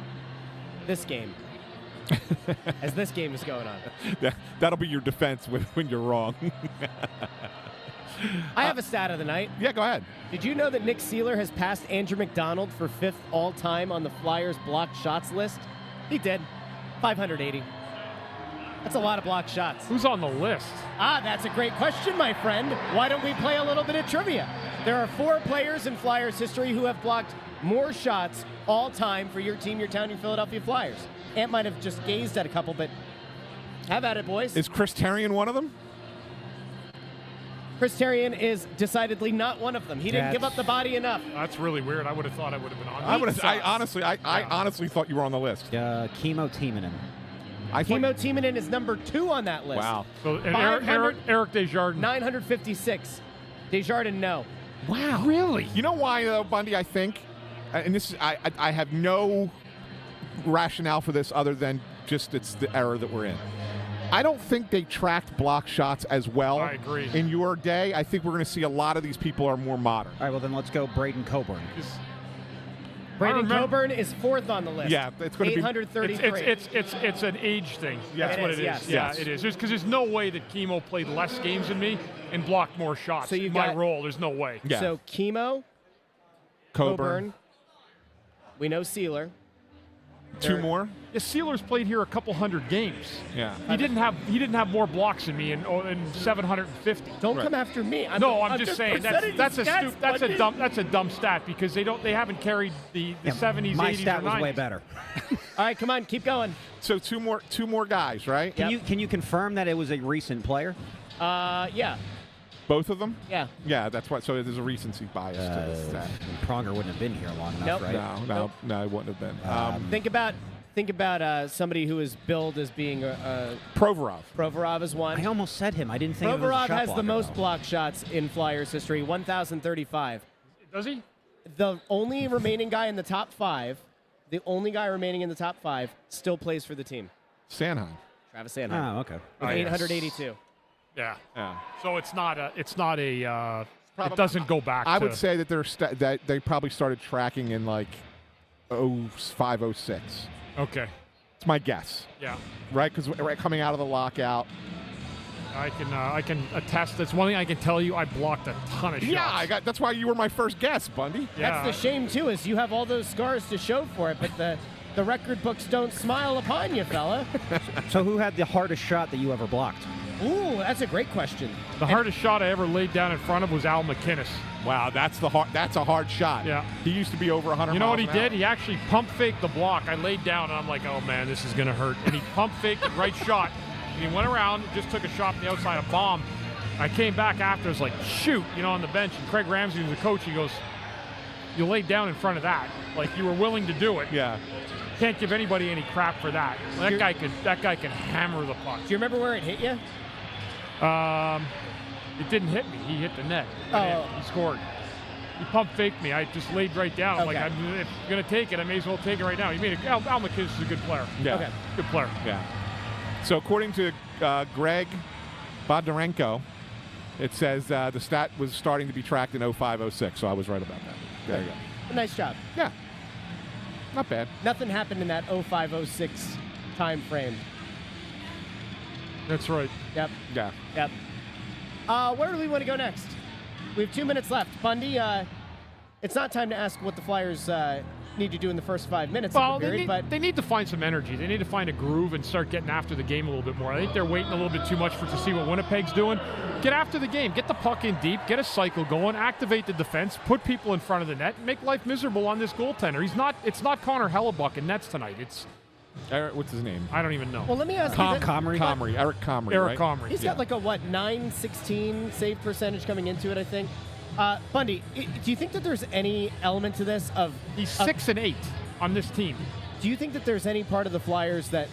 this game, as this game is going on. Yeah, that'll be your defense when you're wrong. I have a stat of the night. Yeah, go ahead. Did you know that Nick Seeler has passed Andrew McDonald for 5th all-time on the Flyers blocked shots list? He did. 580. That's a lot of blocked shots. Who's on the list? That's a great question, my friend. Why don't we play a little bit of trivia? There are 4 players in Flyers history who have blocked more shots all time for your team, your town, your Philadelphia Flyers. Ant might have just gazed at a couple, but have at it, boys. Is Chris Therien one of them? Chris Therien is decidedly not one of them. He didn't give up the body enough. That's really weird. I would have thought I would have been on. I honestly thought you were on the list. Chemo Timonen. I thought- Timo Timonen is number 2 on that list. Wow. So, and 500 Eric Desjardins. 956. Desjardins, no. Wow. Really? You know why, though, Bundy? I think, and this is, I have no rationale for this other than just it's the era that we're in. I don't think they tracked block shots as well. I agree. In your day, I think we're going to see a lot of these people are more modern. All right, well then let's go Braden Coburn. Brandon remember- Coburn is 4th on the list. Yeah, it's going to be. 833. It's an age thing. Yeah. That's It what is, it is. yes. Yeah, Yes. it is. Because there's no way that Chemo played less games than me and blocked more shots. So you've my got- role. There's no way. Yeah. So Chemo, Coburn. We know Sealer. 2 more. The Steelers played here a couple hundred games. Yeah. He didn't have more blocks than me in 750. Don't Right. come after me. I'm just saying presenting that's the stats, Bundy. that's a dumb stat because they haven't carried the 70s, My 80s, stat or was 90s. way better. All right, come on, keep going. So two more guys, right? Yep. Can you confirm that it was a recent player? Yeah, Both of them. yeah. Yeah, that's what. So there's a recency bias to this stat. Pronger wouldn't have been here long enough, Nope. right? No, it wouldn't have been. Think about somebody who is billed as being Provorov. Provorov is one. I almost said him. I didn't think it was a Provorov shot has the blocker, most though. block shots in Flyers history, 1,035. Does he? The only remaining guy in the top 5, still plays for the team. Sanheim. Travis Sanheim. Oh, okay. With yes. 882. Yeah. Yeah. So it doesn't go back. I to, would say that that they probably started tracking in like 05, 06. Okay. It's my guess, Yeah. right? Because coming out of the lockout. I can attest. That's one thing I can tell you. I blocked a ton of shots. Yeah, that's why you were my first guess, Bundy. Yeah. That's the shame, too, is you have all those scars to show for it, but the record books don't smile upon you, fella. So who had the hardest shot that you ever blocked? Ooh, that's a great question. The hardest shot I ever laid down in front of was Al McInnes. Wow, that's a hard shot. Yeah. He used to be over 100 You know what he miles an did? hour. He actually pump faked the block. I laid down and I'm like, oh man, this is gonna hurt. And he pump faked the right shot. And he went around, just took a shot from the outside, a bomb. I came back after, I was like, shoot, on the bench. And Craig Ramsey was the coach. He goes, you laid down in front of that. Like you were willing to do it. Yeah. Can't give anybody any crap for that. That guy can hammer the puck. Do you remember where it hit you? It didn't hit me. He hit the net. Oh. He scored. He pump faked me. I just laid right down. I'm Okay. like, if I'm going to take it, I may as well take it right now. Al McKinnon's is a good player. Yeah. Okay. Good player. Yeah. So according to Greg Bondarenko, it says the stat was starting to be tracked in 05-06, so I was right about that. There you go. Nice job. Yeah. Not bad. Nothing happened in that 05-06 time frame. That's right. Yep. Yeah. Yep. Where do we want to go next? We have 2 minutes left. Bundy, it's not time to ask what the Flyers need to do in the first 5 minutes Well, of the period, they need to find some energy. They need to find a groove and start getting after the game a little bit more. I think they're waiting a little bit too much to see what Winnipeg's doing. Get after the game. Get the puck in deep. Get a cycle going. Activate the defense. Put people in front of the net. Make life miserable on this goaltender. It's not Connor Hellebuck in nets tonight. It's Eric, what's his name? I don't even know. well, let me ask you that- Comrie. Eric Comrie. Eric right? Comrie. He's got like a, 916 save percentage coming into it, I think. Bundy, do you think that there's any element to this of... He's 6 and 8 on this team. Do you think that there's any part of the Flyers that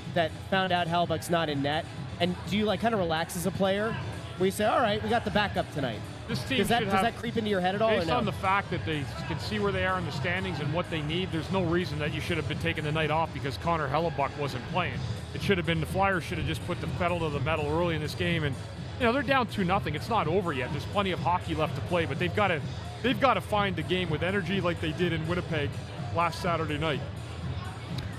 found out Hellebuck's not in net? And do you kind of relax as a player? Where you say, all right, we got the backup tonight. This team Does should that creep into your head at all? Based or no? on the fact that they can see where they are in the standings and what they need, there's no reason that you should have been taking the night off because Connor Hellebuck wasn't playing. It should have been the Flyers should have just put the pedal to the metal early in this game, and they're down 2-0. It's not over yet. There's plenty of hockey left to play, but they've got to find the game with energy like they did in Winnipeg last Saturday night.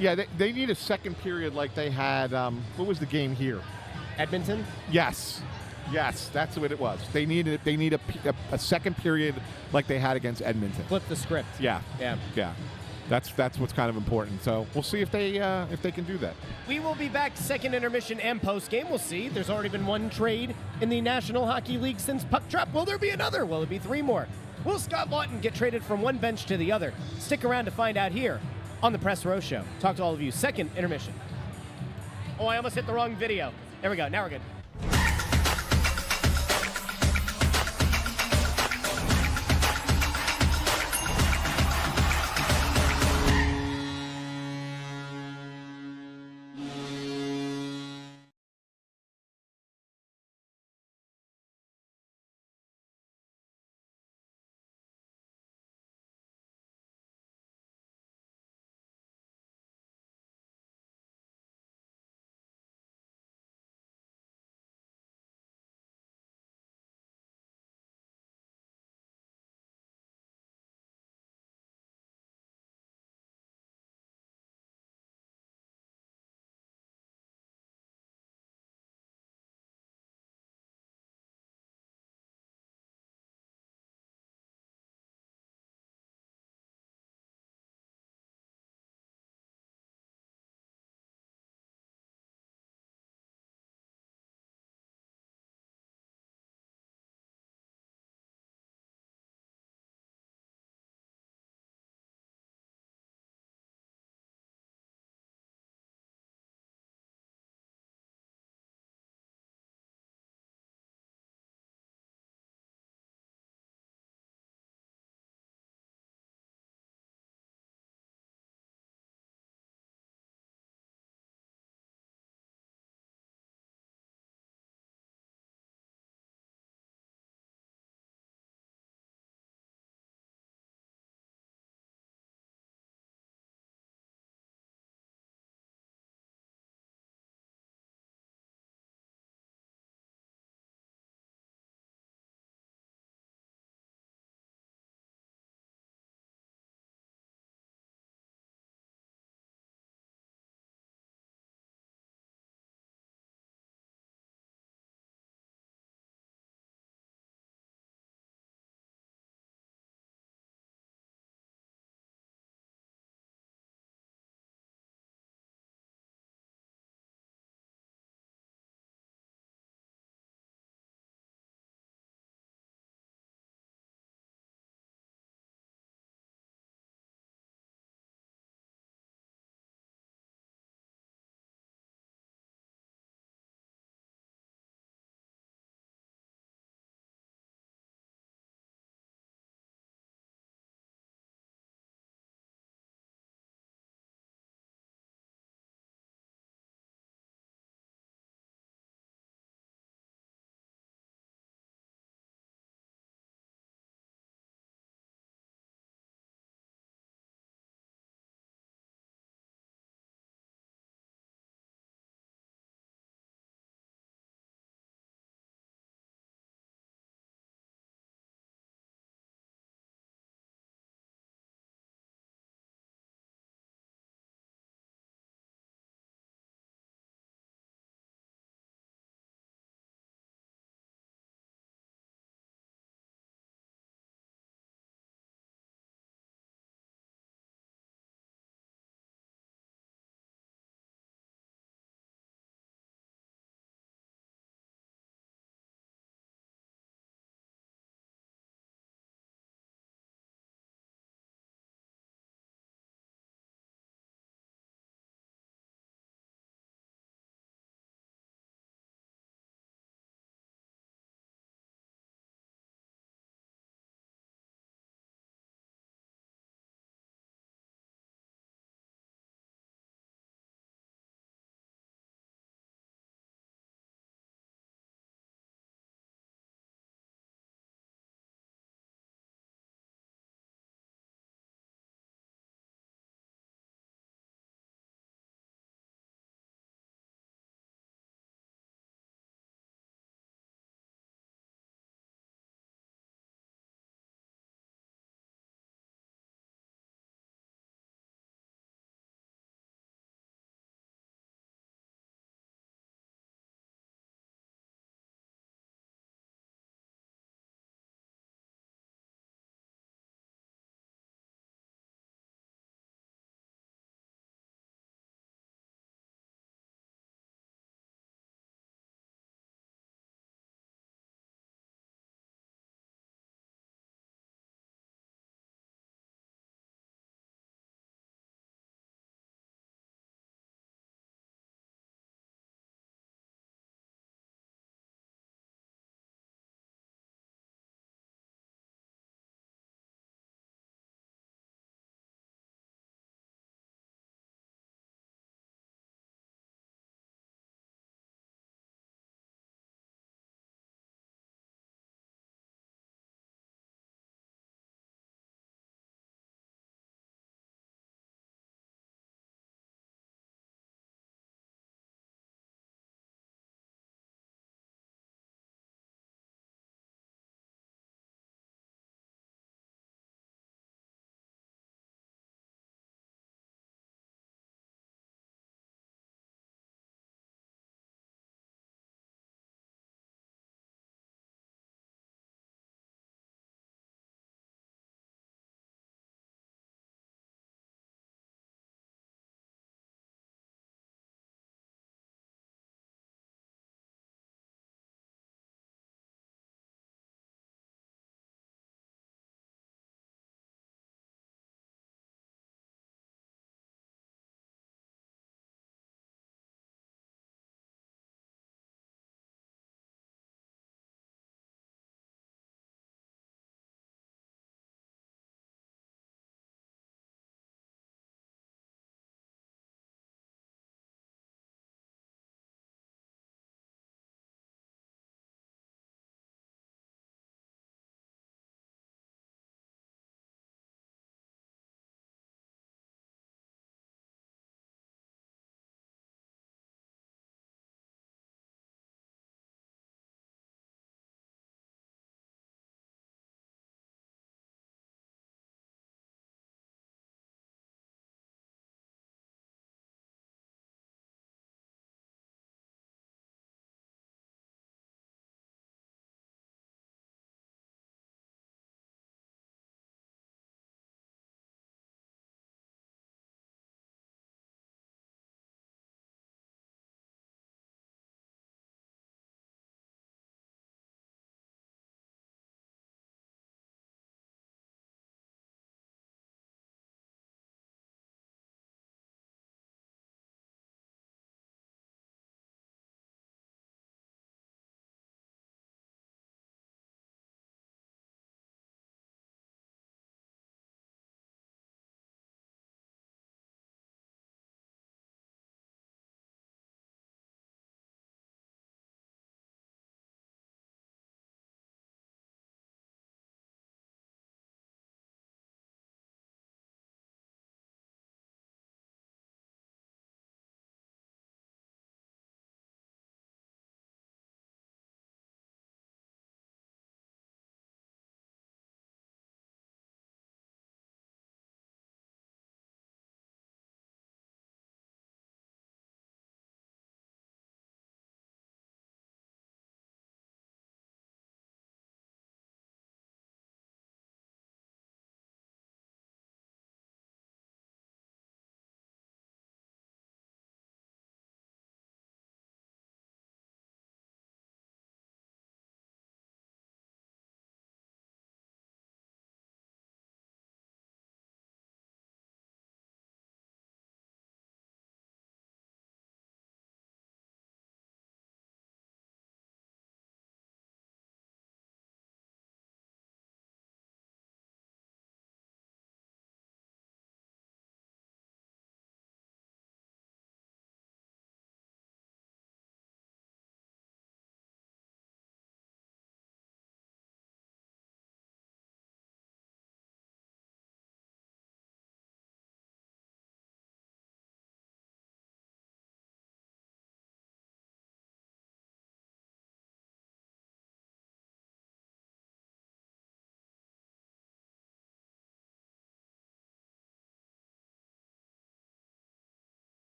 Yeah, they need a second period like they had. What was the game here? Edmonton? Yes, that's what it was. They need a second period like they had against Edmonton. Flip the script. Yeah. Yeah. That's what's kind of important. So we'll see if they can do that. We will be back second intermission and postgame. We'll see. There's already been one trade in the National Hockey League since Puck Drop. Will there be another? Will it be 3 more? Will Scott Laughton get traded from one bench to the other? Stick around to find out here on the Press Row Show. Talk to all of you. Second intermission. Oh, I almost hit the wrong video. There we go. Now we're good.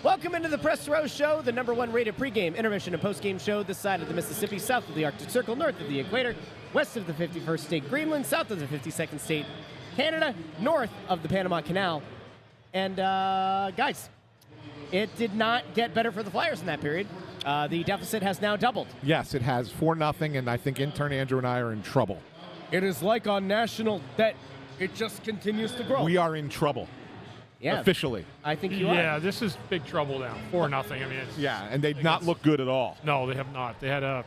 Welcome into the Press Row Show, the #1 rated pregame, intermission, and postgame show this side of the Mississippi, south of the Arctic Circle, north of the equator, west of the 51st state Greenland, south of the 52nd state Canada, north of the Panama Canal. And guys, it did not get better for the Flyers in that period. The deficit has now doubled. Yes, it has 4-0, and I think intern Andrew and I are in trouble. It is like on national debt. It just continues to grow. We are in trouble. Yeah. Officially. I think you are. Yeah, this is big trouble now. 4-0. I mean, it's, Yeah, and they did not look good at all. No, they have not. They had a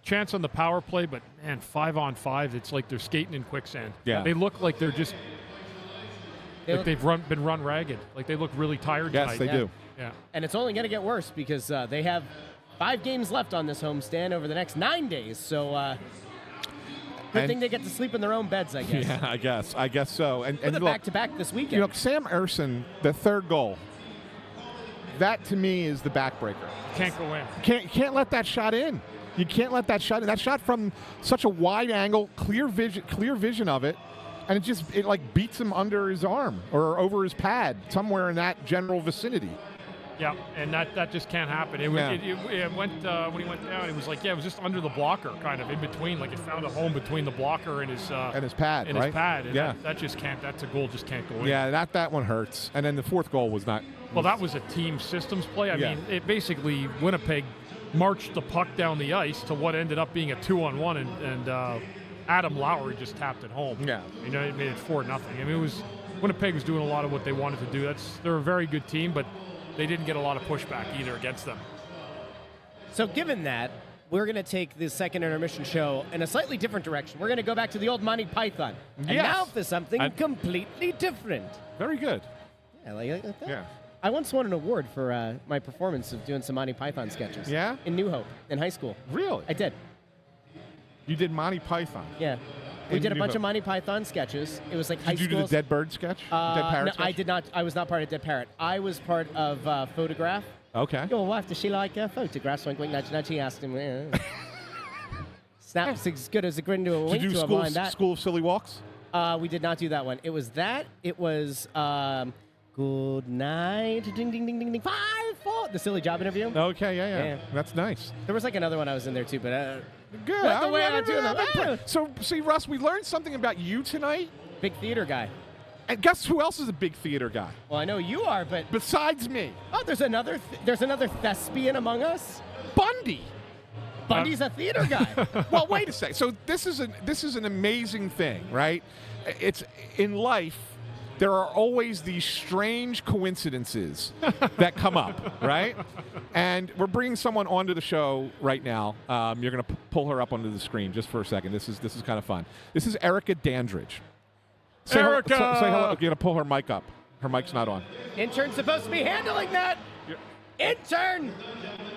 chance on the power play, but man, 5-on-5, it's like they're skating in quicksand. Yeah. They look like they're just like they've been run ragged. Like they look really tired Yes, tonight. they do. Yeah. And it's only going to get worse because they have 5 games left on this homestand over the next 9 days. So good thing they get to sleep in their own beds, I guess. Yeah, I guess so. And With a look, back-to-back this weekend. you know, Sam Erson, the third goal, that to me is the backbreaker. Can't go in. Can't let that shot in. You can't let that shot in. That shot from such a wide angle, clear vision of it, and it like beats him under his arm or over his pad, somewhere in that general vicinity. Yeah, and that just can't happen. It went when he went down. It was like it was just under the blocker, kind of in between. Like it found a home between the blocker and his pad, and right? his pad. And yeah, that just can't. That's a goal just can't go in. Yeah, that one hurts. And then the fourth goal was not. Well, that was a team systems play. I mean, it basically Winnipeg marched the puck down the ice to what ended up being a 2-on-1, and Adam Lowry just tapped it home. Yeah, you know, it made it 4-0. I mean, it was Winnipeg was doing a lot of what they wanted to do. They're a very good team, but they didn't get a lot of pushback either against them. So given that, we're going to take the second intermission show in a slightly different direction. We're going to go back to the old Monty Python. And now for something completely different. Very good. Yeah, like that. Yeah. I once won an award for my performance of doing some Monty Python sketches. Yeah? In New Hope, in high school. Really? I did. You did Monty Python? Yeah. We did a New bunch Hope. of Monty Python sketches. It was like high Did you do school. the Dead Bird sketch? Dead Parrot No, sketch? I did not. I was not part of Dead Parrot. I was part of Photograph. Okay. Your wife, does she like photographs? Wink, wink, nudge, nudge. He asked him. Snaps as good as a grin to a wink Did you to a do blind that. School of Silly Walks? We did not do that one. It was that. It was good night. Ding, ding, ding, ding, ding. 5, 4. The silly job interview. Okay, yeah. Yeah. That's nice. There was like another one I was in there too, but Good. But the way I do them. So, see, Russ, we learned something about you tonight. big theater guy. And guess who else is a big theater guy? Well, I know you are, but Besides me. oh, there's another thespian among us. Bundy. Bundy's a theater guy. Well, wait a second. So this is an amazing thing, right? It's in life. There are always these strange coincidences that come up, right? And we're bringing someone onto the show right now. You're going to pull her up onto the screen just for a second. This is kind of fun. This is Erica Dandridge. Erica! Say hello. You're going to pull her mic up. Her mic's not on. Intern's supposed to be handling that. Intern.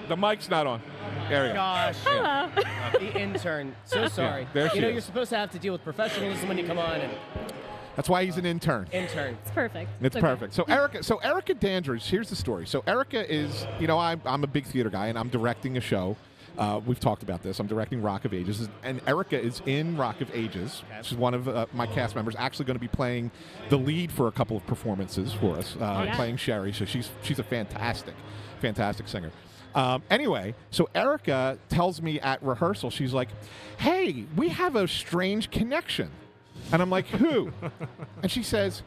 The mic's not on. There you go. Gosh. Hello. The intern. So sorry. there she you know, is. you're supposed to have to deal with professionalism when you come on. And That's why he's an intern. intern. It's perfect. It's okay. perfect. So Erica Dandridge, here's the story. So Erica is, I'm a big theater guy, and I'm directing a show. We've talked about this. I'm directing Rock of Ages, and Erica is in Rock of Ages. Okay. She's one of my cast members, actually going to be playing the lead for a couple of performances for us, yeah. playing Sherry. So she's a fantastic singer. Anyway, so Erica tells me at rehearsal, she's like, "Hey, we have a strange connection." And I'm like, "Who?" And she says,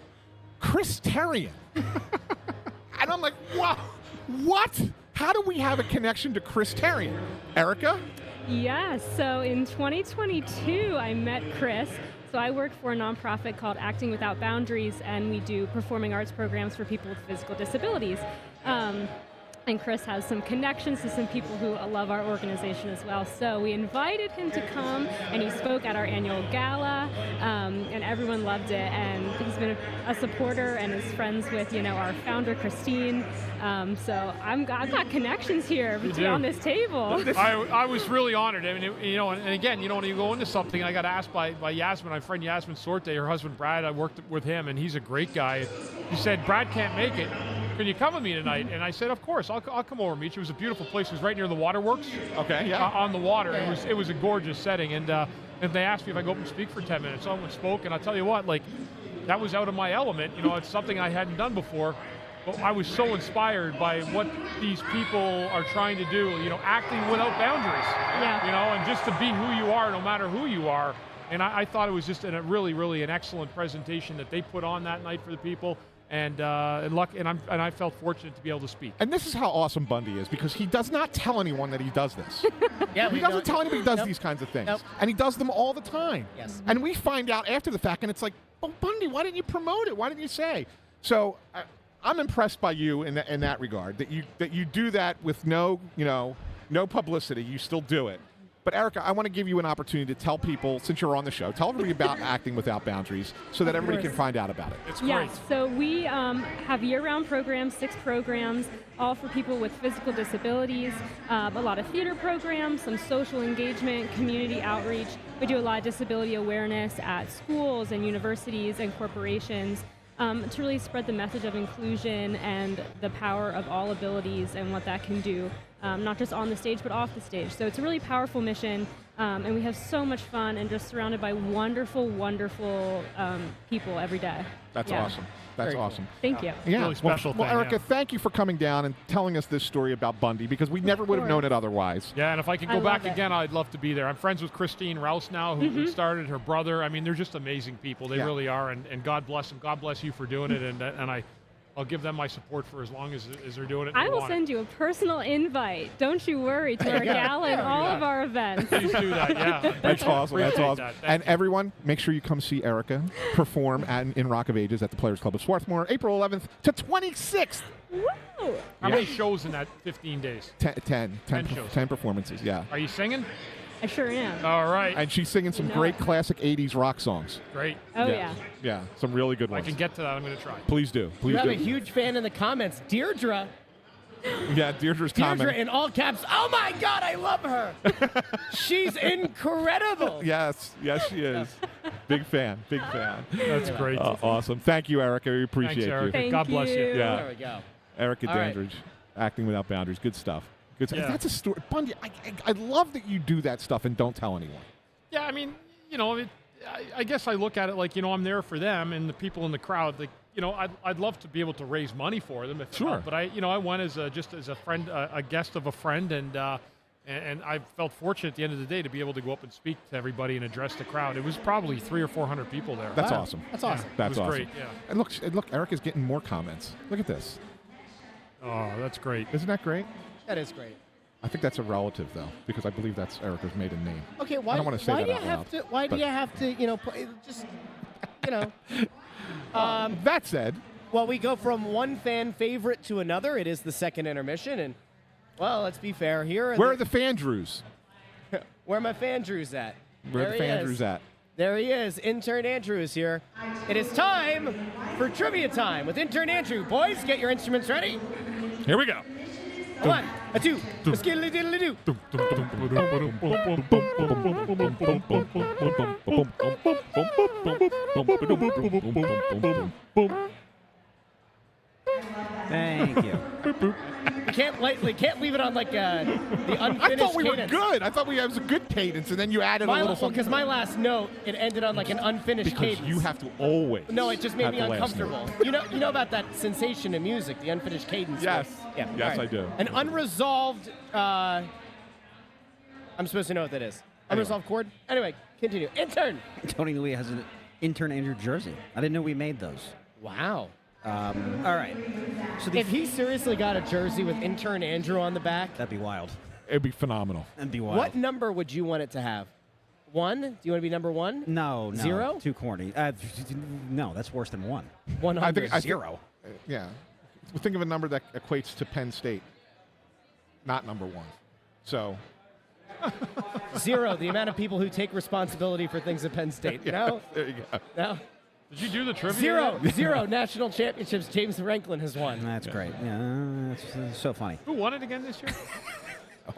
"Chris Therien." And I'm like, what? How do we have a connection to Chris Therien? Erica? Yeah, so in 2022, I met Chris. So I work for a nonprofit called Acting Without Boundaries, and we do performing arts programs for people with physical disabilities. And Chris has some connections to some people who love our organization as well. So we invited him to come, and he spoke at our annual gala, and everyone loved it. And he's been a supporter and is friends with, our founder, Christine. So I've got connections here on this table. I was really honored. I mean, and again, when you go into something, I got asked by Yasmin, my friend Yasmin Sorte, her husband Brad. I worked with him, and he's a great guy. He said, "Brad can't make it. Can you come with me tonight?" And I said, "Of course, I'll come over and meet you." It was a beautiful place. It was right near the waterworks. Okay, yeah. On the water. It was a gorgeous setting. And they asked me if I go up and speak for 10 minutes. I went and spoke, and I'll tell you what, that was out of my element. It's something I hadn't done before. But I was so inspired by what these people are trying to do, acting without boundaries. Yeah. And just to be who you are, no matter who you are. And I thought it was just a really, really an excellent presentation that they put on that night for the people. And I felt fortunate to be able to speak. And this is how awesome Bundy is, because he does not tell anyone that he does this. Yeah, he doesn't tell anybody he does these kinds of things. Nope. And he does them all the time. Yes. And we find out after the fact, and it's like, oh, Bundy, why didn't you promote it? Why didn't you say? So I'm impressed by you in that regard, that you do that with no publicity. You still do it. But Erica, I want to give you an opportunity to tell people, since you're on the show, tell everybody about Acting Without Boundaries so that everybody can find out about it. It's Yeah, great. so we have year-round programs, 6 programs, all for people with physical disabilities, a lot of theater programs, some social engagement, community outreach. We do a lot of disability awareness at schools and universities and corporations to really spread the message of inclusion and the power of all abilities and what that can do, not just on the stage but off the stage. So it's a really powerful mission, and we have so much fun and just surrounded by wonderful, wonderful people every day. That's Yeah. awesome. That's Very awesome. Thank you. Yeah. Really special well, thing, Erica, yeah. thank you for coming down and telling us this story about Bundy, because we never would have known it otherwise. Yeah, and if I could I go back love it. again, I'd love to be there. I'm friends with Christine Rouse now, who started, her brother. I mean, they're just amazing people. They Yeah. really are, and God bless them. God bless you for doing it, and I'll give them my support for as long as they're doing it. and I they will want it. send you a personal invite. Don't you worry, to our gala and all of our events. Please do that, yeah. That's awesome. That's Appreciate awesome. that. Thank And you. everyone, make sure you come see Erica perform in Rock of Ages at the Players Club of Swarthmore, April 11th to 26th. Woo! How many shows in that 15 days? 10 shows. 10 performances, yeah. Are you singing? I sure am. All right. And she's singing some You know great it. classic 80s rock songs. Great. Oh, yeah. Yeah, some really good If I ones. can get to that, I'm going to try. Please do. Please You have do. a huge fan in the comments, Deirdre. Yeah, Deirdre's Deirdre comment. in all caps. Oh my God, I love her. She's incredible. Yes, she is. Big fan. That's great. Awesome. Thank you, Erica. We appreciate Thanks, you. Erica. Thank God bless you. you. Yeah. There we go. Erica All right. Dandridge, Acting Without Boundaries. Good stuff. Good stuff. Yeah. That's a story. Bundy, I love that you do that stuff and don't tell anyone. Yeah, I mean, I guess I look at it like, I'm there for them and the people in the crowd. Like, I'd love to be able to raise money for them. Sure. But I went just as a friend, a guest of a friend, and I felt fortunate at the end of the day to be able to go up and speak to everybody and address the crowd. It was probably 300 or 400 people there. That's Wow. awesome. That's awesome. It That's was awesome. great, yeah. And look, Erica's getting more comments. Look at this. Oh, that's great. Isn't that great? That is great. I think that's a relative, though, because I believe that's Erica's maiden name. Okay, why? I don't want to say why that do you out have loud, to? Why but- do you have to? Just, That said, Well, we go from one fan favorite to another. It is the second intermission, and well, let's be fair here. where are the Fandrews? Where are my Fandrews at? Where are There the he is. Fandrews at? There he is. Intern Andrew is here. It is time for trivia time with Intern Andrew. Boys, get your instruments ready. Here we go. A 1, a 2, a skiddly diddly doo. Thank you. You can't leave it on like the I unfinished thought we were cadence. good. I thought we had a good cadence, and then you added a little something. Because my last note, it ended on like an unfinished Because cadence. you have to always. No, it just made have me the last note. uncomfortable. You know about that sensation in music, the unfinished cadence. Yes. Yeah. Yes, all right. I do. An unresolved. I'm supposed to know what that is. Unresolved chord. Anyway, continue. Intern. Tony Louis has an intern Andrew jersey. I didn't know we made those. Wow. All right. So If he seriously got a jersey with Intern Andrew on the back, that'd be wild. It'd be phenomenal. That'd be wild. what number would you want it to have? 1? Do you want to be number 1? No. 0? Too corny. No, that's worse than 1. 100. I think- 0. Yeah. Think of a number that equates to Penn State. Not number 1. So. 0, the amount of people who take responsibility for things at Penn State. No? There you go. No? Did you do the trivia? 0. yet? 0 national championships James Franklin has won. That's great. Yeah, that's so funny. Who won it again this year?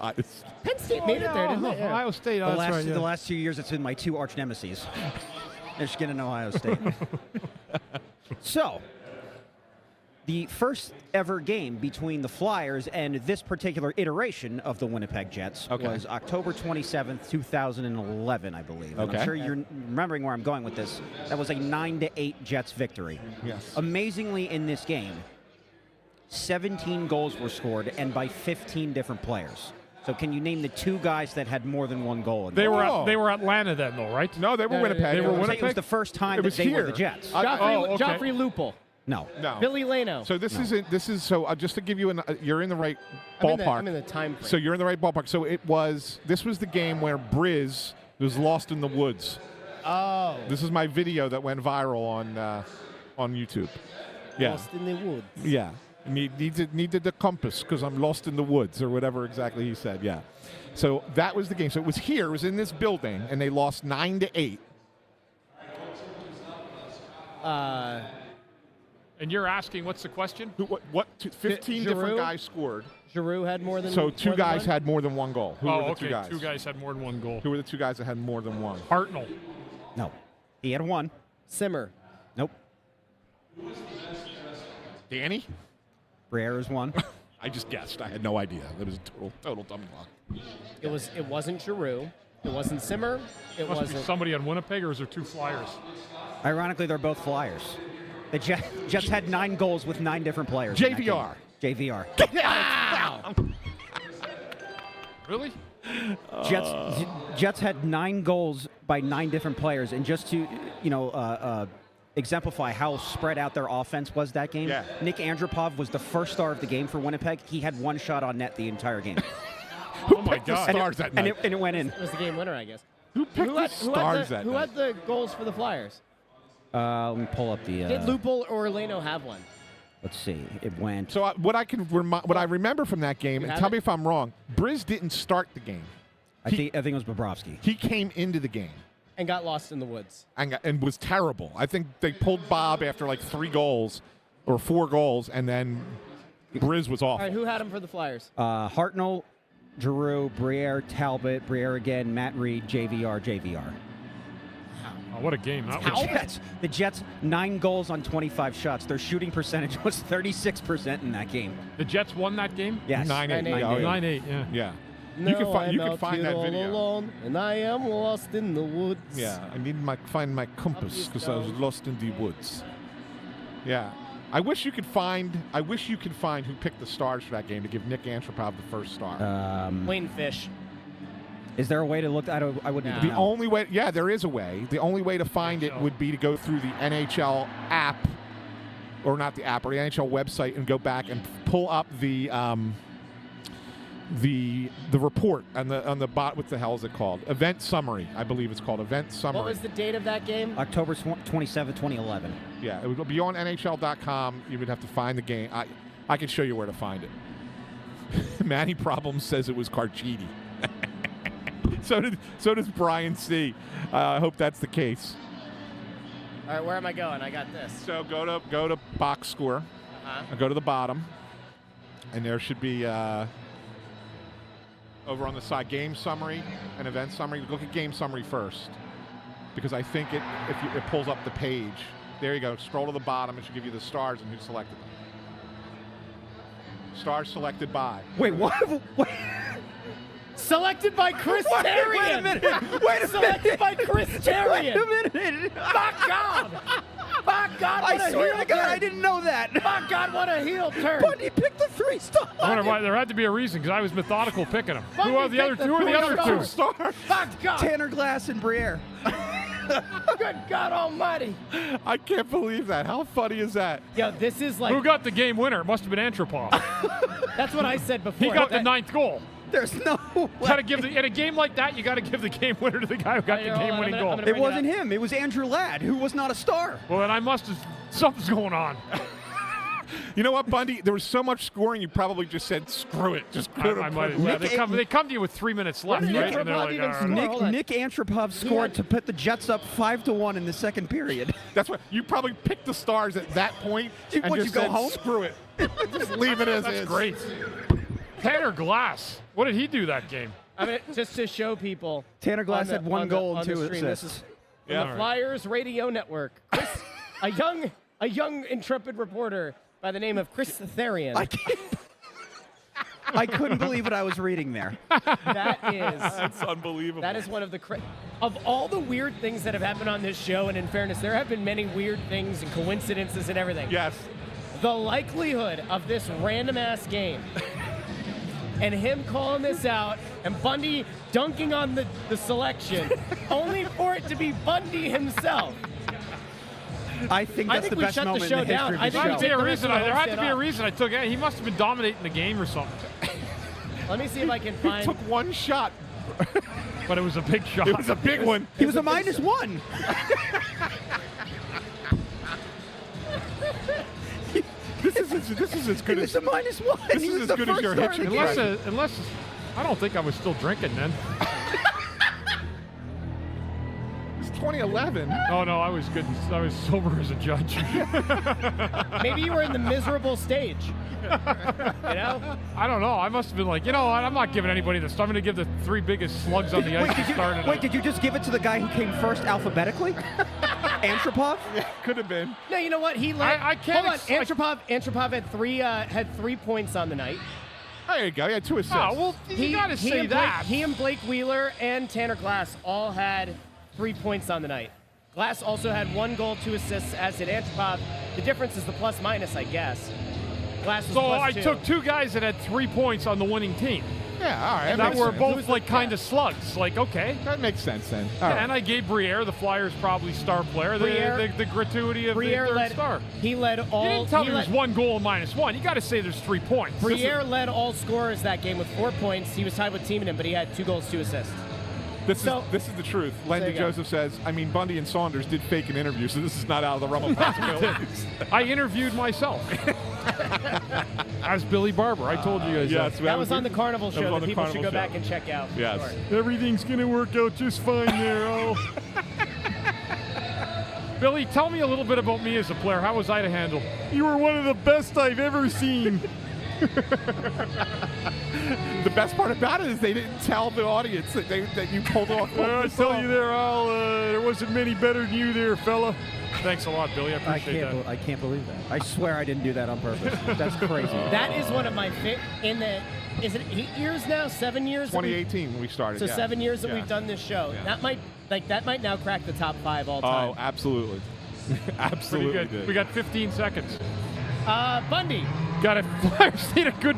Penn State made it there, didn't they? Yeah. Ohio State. Oh, that's right. Yeah. The last 2 years, it's been my 2 arch nemesis, Michigan and Ohio State. So, the first ever game between the Flyers and this particular iteration of the Winnipeg Jets was October 27th, 2011, I believe. And Okay. I'm sure you're remembering where I'm going with this. That was a 9-8 Jets victory. Yes. Amazingly, in this game, 17 goals were scored, and by 15 different players. So can you name the 2 guys that had more than 1 goal? They were Atlanta then, though, right? No, they were Winnipeg. They were It Winnipeg. was the first time It that was they here. were the Jets. Joffrey Lupul. No. Billy Leno. So this isn't. This is so. Just to give you you're in the right ballpark. I'm in the time frame. So you're in the right ballpark. So this was the game where Briz was lost in the woods. Oh. This is my video that went viral on YouTube. Yeah. Lost in the woods. Yeah. Needed the compass because I'm lost in the woods or whatever exactly he said. Yeah. So that was the game. So it was here. It was in this building, and they lost 9-8. And you're asking, what's the question? 15 different guys scored. Giroux had more than. So 2 guys one? had more than 1 goal. Who were the 2 guys? 2 guys had more than 1 goal. Who were the 2 guys that had more than 1? Hartnell. No. He had 1. Simmer. Nope. Danny? Briere is 1. I just guessed. I had no idea. That was a total dumb luck. It wasn't Giroux. It wasn't Simmer. It Must be wasn't. somebody on Winnipeg, or is there 2 Flyers? Ironically, they're both Flyers. The Jets had 9 goals with 9 different players. in that game. JVR. JVR. Really? Jets had 9 goals by 9 different players, and just to exemplify how spread out their offense was that game. Yeah. Nick Andropov was the first star of the game for Winnipeg. He had 1 shot on net the entire game. Oh my God! Stars that night. And it went in. It was the game winner, I guess. Who picked the stars that Who night? had the goals for the Flyers? Let me pull up the. Did Lupul or Leno have one? Let's see. It went. So what I remember from that game, You and have tell it? me if I'm wrong, Briz didn't start the game. I think it was Bobrovsky. He came into the game And got lost in the woods. and was terrible. I think they pulled Bob after like 3 goals or 4 goals, and then Briz was All awful. right, who had him for the Flyers? Hartnell, Giroux, Briere, Talbot, Briere again, Matt Reed, JVR. Oh, what a game that was! The Jets 9 goals on 25 shots. Their shooting percentage was 36% in that game. The Jets won that game. Yes. 9-8. 9-8. Oh, yeah. 9-8. Yeah. Yeah. No, You can I'm out find here that all video. alone, and I am lost in the woods. Yeah, I need find my compass because I was lost in the woods. Yeah, I wish you could find who picked the stars for that game to give Nick Antropov the first star. Wayne Fish. Is there a way to look? I wouldn't No. even The know. only way, yeah, there is a way. The only way to find it would be to go through the NHL app, or not the app, or the NHL website, and go back and pull up the report on the bot. What the hell is it called? Event summary, I believe it's called. Event summary. What was the date of that game? October 27, 2011. Yeah, it would be on NHL.com. You would have to find the game. I can show you where to find it. Manny Problems says it was Carchidi. So does Brian C. I hope that's the case. All right, where am I going? I got this. So go to box score. Uh-huh. Go to the bottom, and there should be over on the side game summary and event summary. Look at game summary first, because I think it pulls up the page. There you go. Scroll to the bottom. It should give you the stars and who selected them. Stars selected by. Wait, what? Selected by Chris Therien. Wait a minute. Wait a Selected minute. by Chris Therien. Wait a minute. By God. By God, what I a swear heel to God, turn. I didn't know that. By God, what a heel turn. Bundy picked the 3 stars. I wonder why there had to be a reason, because I was methodical picking them. Bundy Who are the other picked two? Who are the other two? Stars. By God. Tanner Glass and Briere. Good God almighty. I can't believe that. How funny is that? Yo, this is like, Who got the game winner? It must have been Antropov. that's what I said before. He got the That- 9th goal. There's no way. Gotta give in a game like that, you got to give the game winner to the guy who got the Hold on, game-winning I'm goal. gonna It bring wasn't up. him. It was Andrew Ladd, who was not a star. Well, then I must have. Something's going on. You know what, Bundy? There was so much scoring, you probably just said, screw it. Just I put might. it. Yeah, Nick- they come to you with 3 minutes left, did right? Nick And they're like, even all right. score? Hold on. Nick Antropov scored to put the Jets up 5-1 in the second period. That's what you probably picked the stars at that point. And What'd just you go said, home? Screw it. Just leave it as That's is. great. Tanner Glass. What did he do that game? I mean, just to show people. Tanner Glass on the- had 1 on the- goal on and the 2 stream, this assists. From Yeah. the Flyers Radio Network. a young intrepid reporter by the name of Chris Therien. I couldn't believe what I was reading there. That's unbelievable. That is one of the of all the weird things that have happened on this show, and in fairness, there have been many weird things and coincidences and everything. Yes. the likelihood of this random-ass game and him calling this out and Bundy dunking on the selection only for it to be Bundy himself. I think that's the we best shut the moment show in the down. history I of the think show. There had to be a reason I took it. He must have been dominating the game or something. Let me see if I can find. Took one shot. But it was a big shot. It was a big one. He was a -1. This is as good He as was a -1. This He is was as the good as first your star hitching of the track. game. Unless I don't think I was still drinking then. It's 2011. Oh no, I was good. I was sober as a judge. Maybe you were in the miserable stage. You know? I don't know. I must have been like, you know what? I'm not giving anybody this. I'm going to give the 3 biggest slugs on the ice to start it. Did you just give it to the guy who came first alphabetically? Antropov? Could have been. No, you know what? He led. I can't Hold on. Antropov had 3 points on the night. There you go. He had 2 assists. Oh, well, you got to say that. He and Blake Wheeler and Tanner Glass all had 3 points on the night. Glass also had 1 goal, 2 assists, as did Antropov. The difference is the plus-minus, I guess. Glass was So plus I 2. took 2 guys that had 3 points on the winning team. Yeah, all right. That makes were sense. both like kind of slugs. Like, okay. That makes sense then. All right. And I gave Briere, the Flyers' probably star player, the gratuity of Briere the third led, star. He led all. You didn't tell he me there's led, 1 goal and -1. You got to say there's 3 points. Briere led all scorers that game with 4 points. He was tied with Timonen, but he had 2 goals, 2 assists. This is the truth. There Lendy you go. Joseph says, I mean, Bundy and Saunders did fake an interview, so this is not out of the realm of possibilities. I interviewed myself as Billy Barber. I told you guys yes, That was on the Carnival that was show on that the people should Carnival go back show. and check out. for Yes. sure. Everything's going to work out just fine there. Oh. Billy, tell me a little bit about me as a player. How was I to handle? You were one of the best I've ever seen. The best part about it is they didn't tell the audience that you pulled off. I tell you there, Al, there wasn't many better than you there, fella. Thanks a lot, Billy. I appreciate that. I can't believe that. I swear I didn't do that on purpose. That's crazy. That is one of my is it 8 years now? 7 years? that we've- 2018 when we started. So yeah. 7 years that Yeah. we've done this show. Yeah. That might now crack the top 5 all time. Oh, absolutely. Pretty Absolutely good. did. We got 15 seconds. Bundy. Got it. Flyers need a good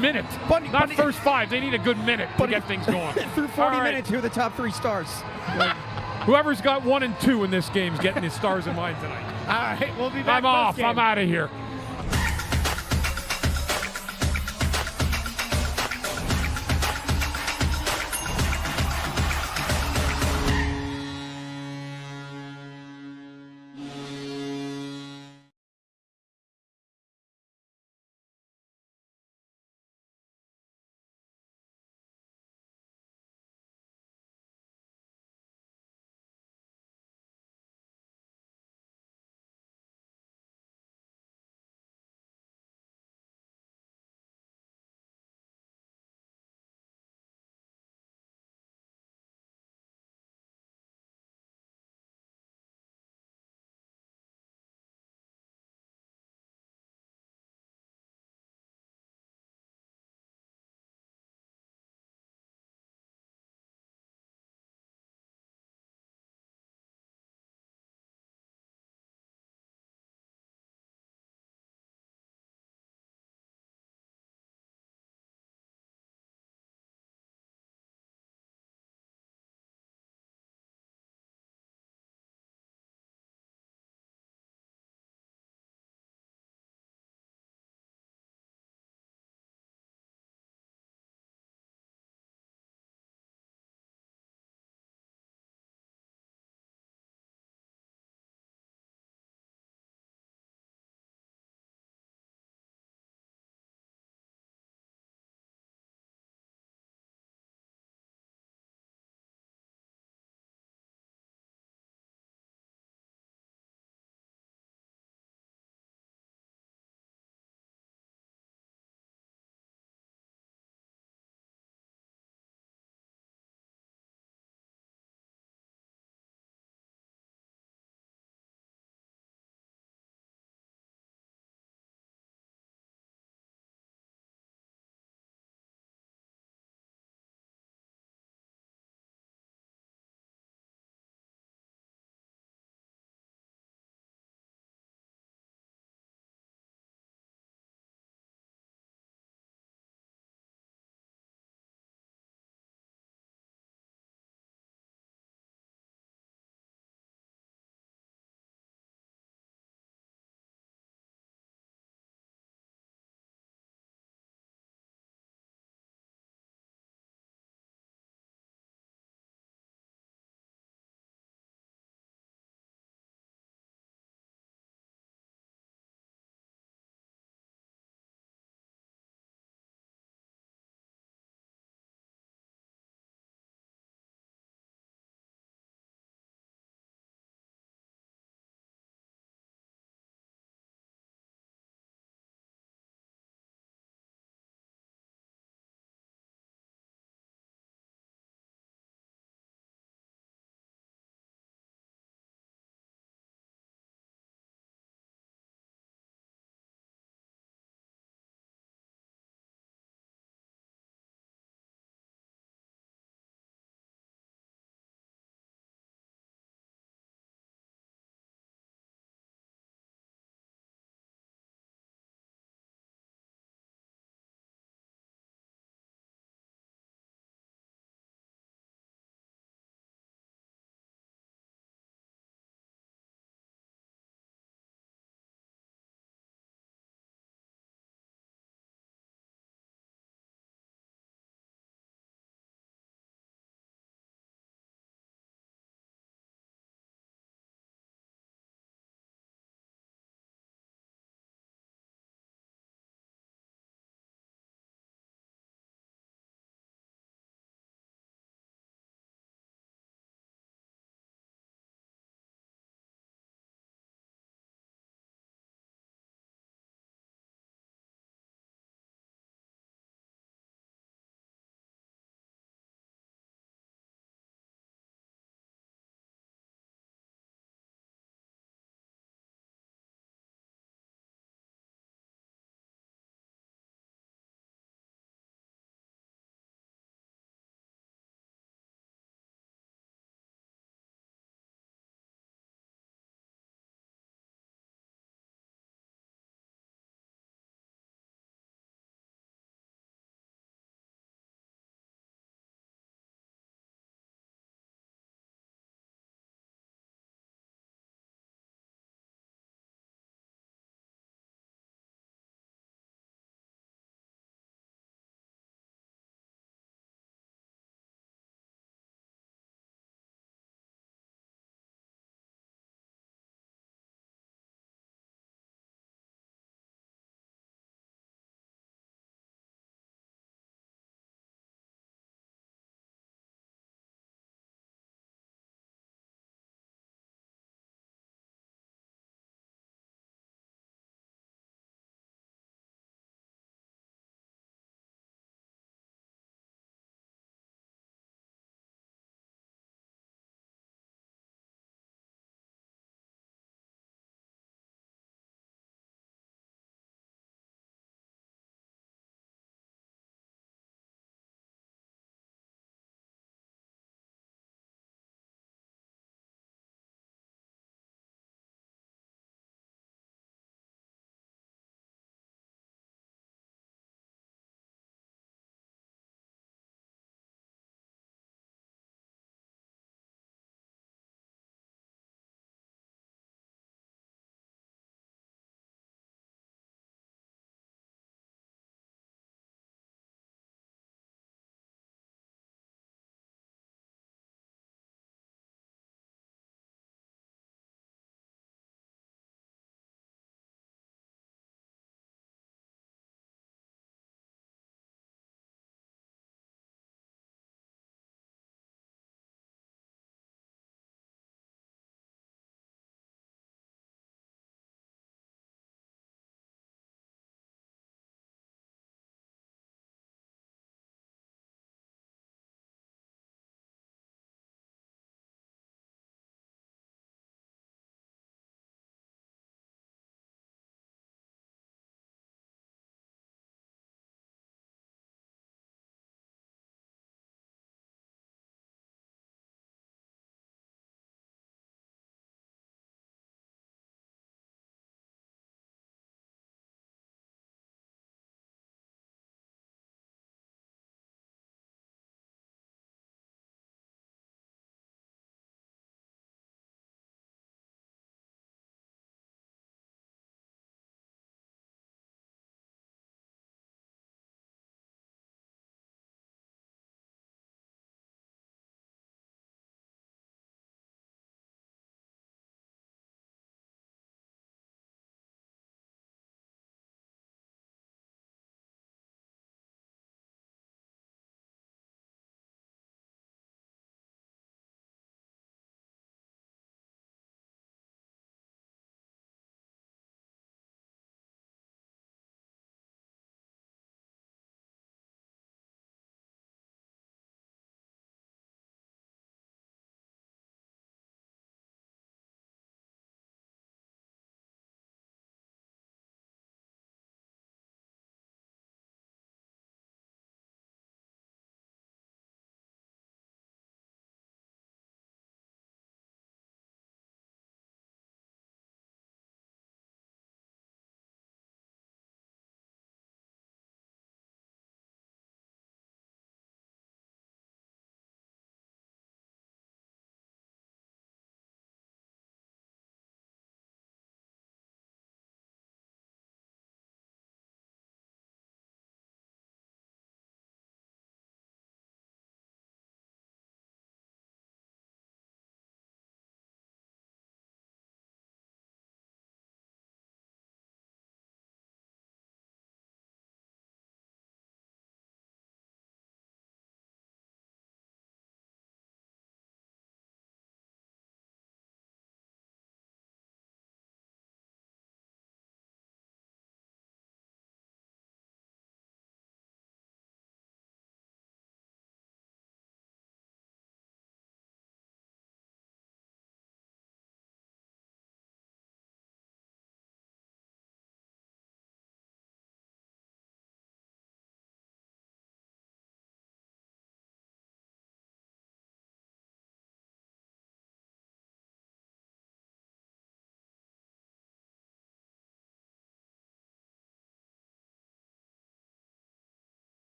minute. Not first 5. They need a good minute to get things going. Through 40 All right. minutes, here are the top 3 stars. Whoever's got 1 and 2 in this game is getting his stars in mind tonight. All right, we'll be back. I'm off. post-game. I'm out of here.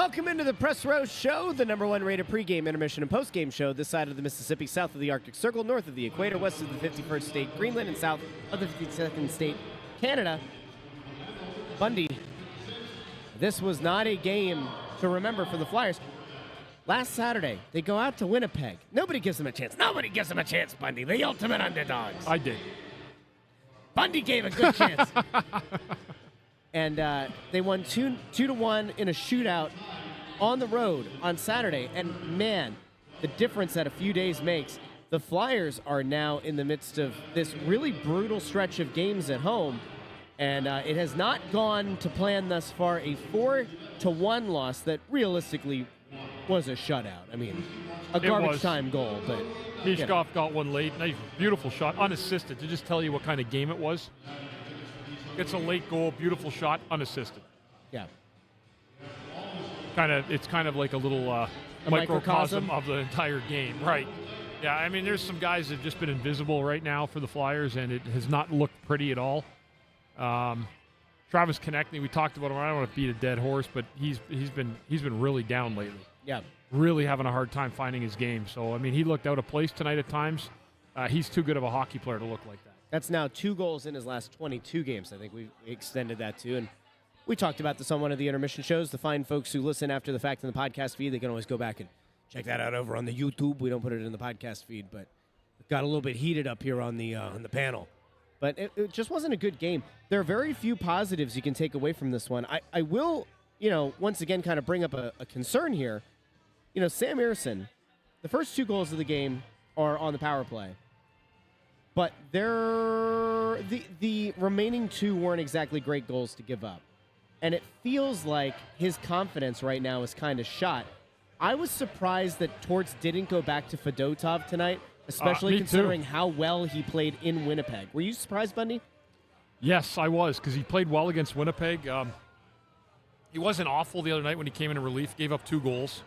Welcome into the Press Row Show, the #1 rated pregame, intermission, and postgame show this side of the Mississippi, south of the Arctic Circle, north of the equator, west of the 51st state, Greenland, and south of the 52nd state, Canada. Bundy, this was not a game to remember for the Flyers. Last Saturday, they go out to Winnipeg. Nobody gives them a chance. Nobody gives them a chance, Bundy. The ultimate underdogs. I did. Bundy gave a good chance. And they won 2-1 in a shootout on the road on Saturday. And, man, the difference that a few days makes. The Flyers are now in the midst of this really brutal stretch of games at home. And it has not gone to plan thus far. A 4-1 loss that realistically was a shutout. I mean, a garbage time goal. But Mishkov got one late. Nice, beautiful shot, unassisted, to just tell you what kind of game it was. It's a late goal, beautiful shot, unassisted. Yeah. It's kind of like a little microcosm of the entire game. Right. Yeah, I mean, there's some guys that have just been invisible right now for the Flyers, and it has not looked pretty at all. Travis Konechny, we talked about him. I don't want to beat a dead horse, but he's been really down lately. Yeah. Really having a hard time finding his game. So, I mean, he looked out of place tonight at times. He's too good of a hockey player to look like that. That's now 2 goals in his last 22 games. I think we extended that to. And we talked about this on one of the intermission shows. The fine folks who listen after the fact in the podcast feed, they can always go back and check that out over on the YouTube. We don't put it in the podcast feed, but it got a little bit heated up here on the panel. But it just wasn't a good game. There are very few positives you can take away from this one. I will, once again kind of bring up a concern here. Sam Ersson, the first 2 goals of the game are on the power play. But the remaining 2 weren't exactly great goals to give up. And it feels like his confidence right now is kind of shot. I was surprised that Torts didn't go back to Fedotov tonight, especially considering how well he played in Winnipeg. Were you surprised, Bundy? Yes, I was, because he played well against Winnipeg. He wasn't awful the other night when he came in relief, gave up 2 goals.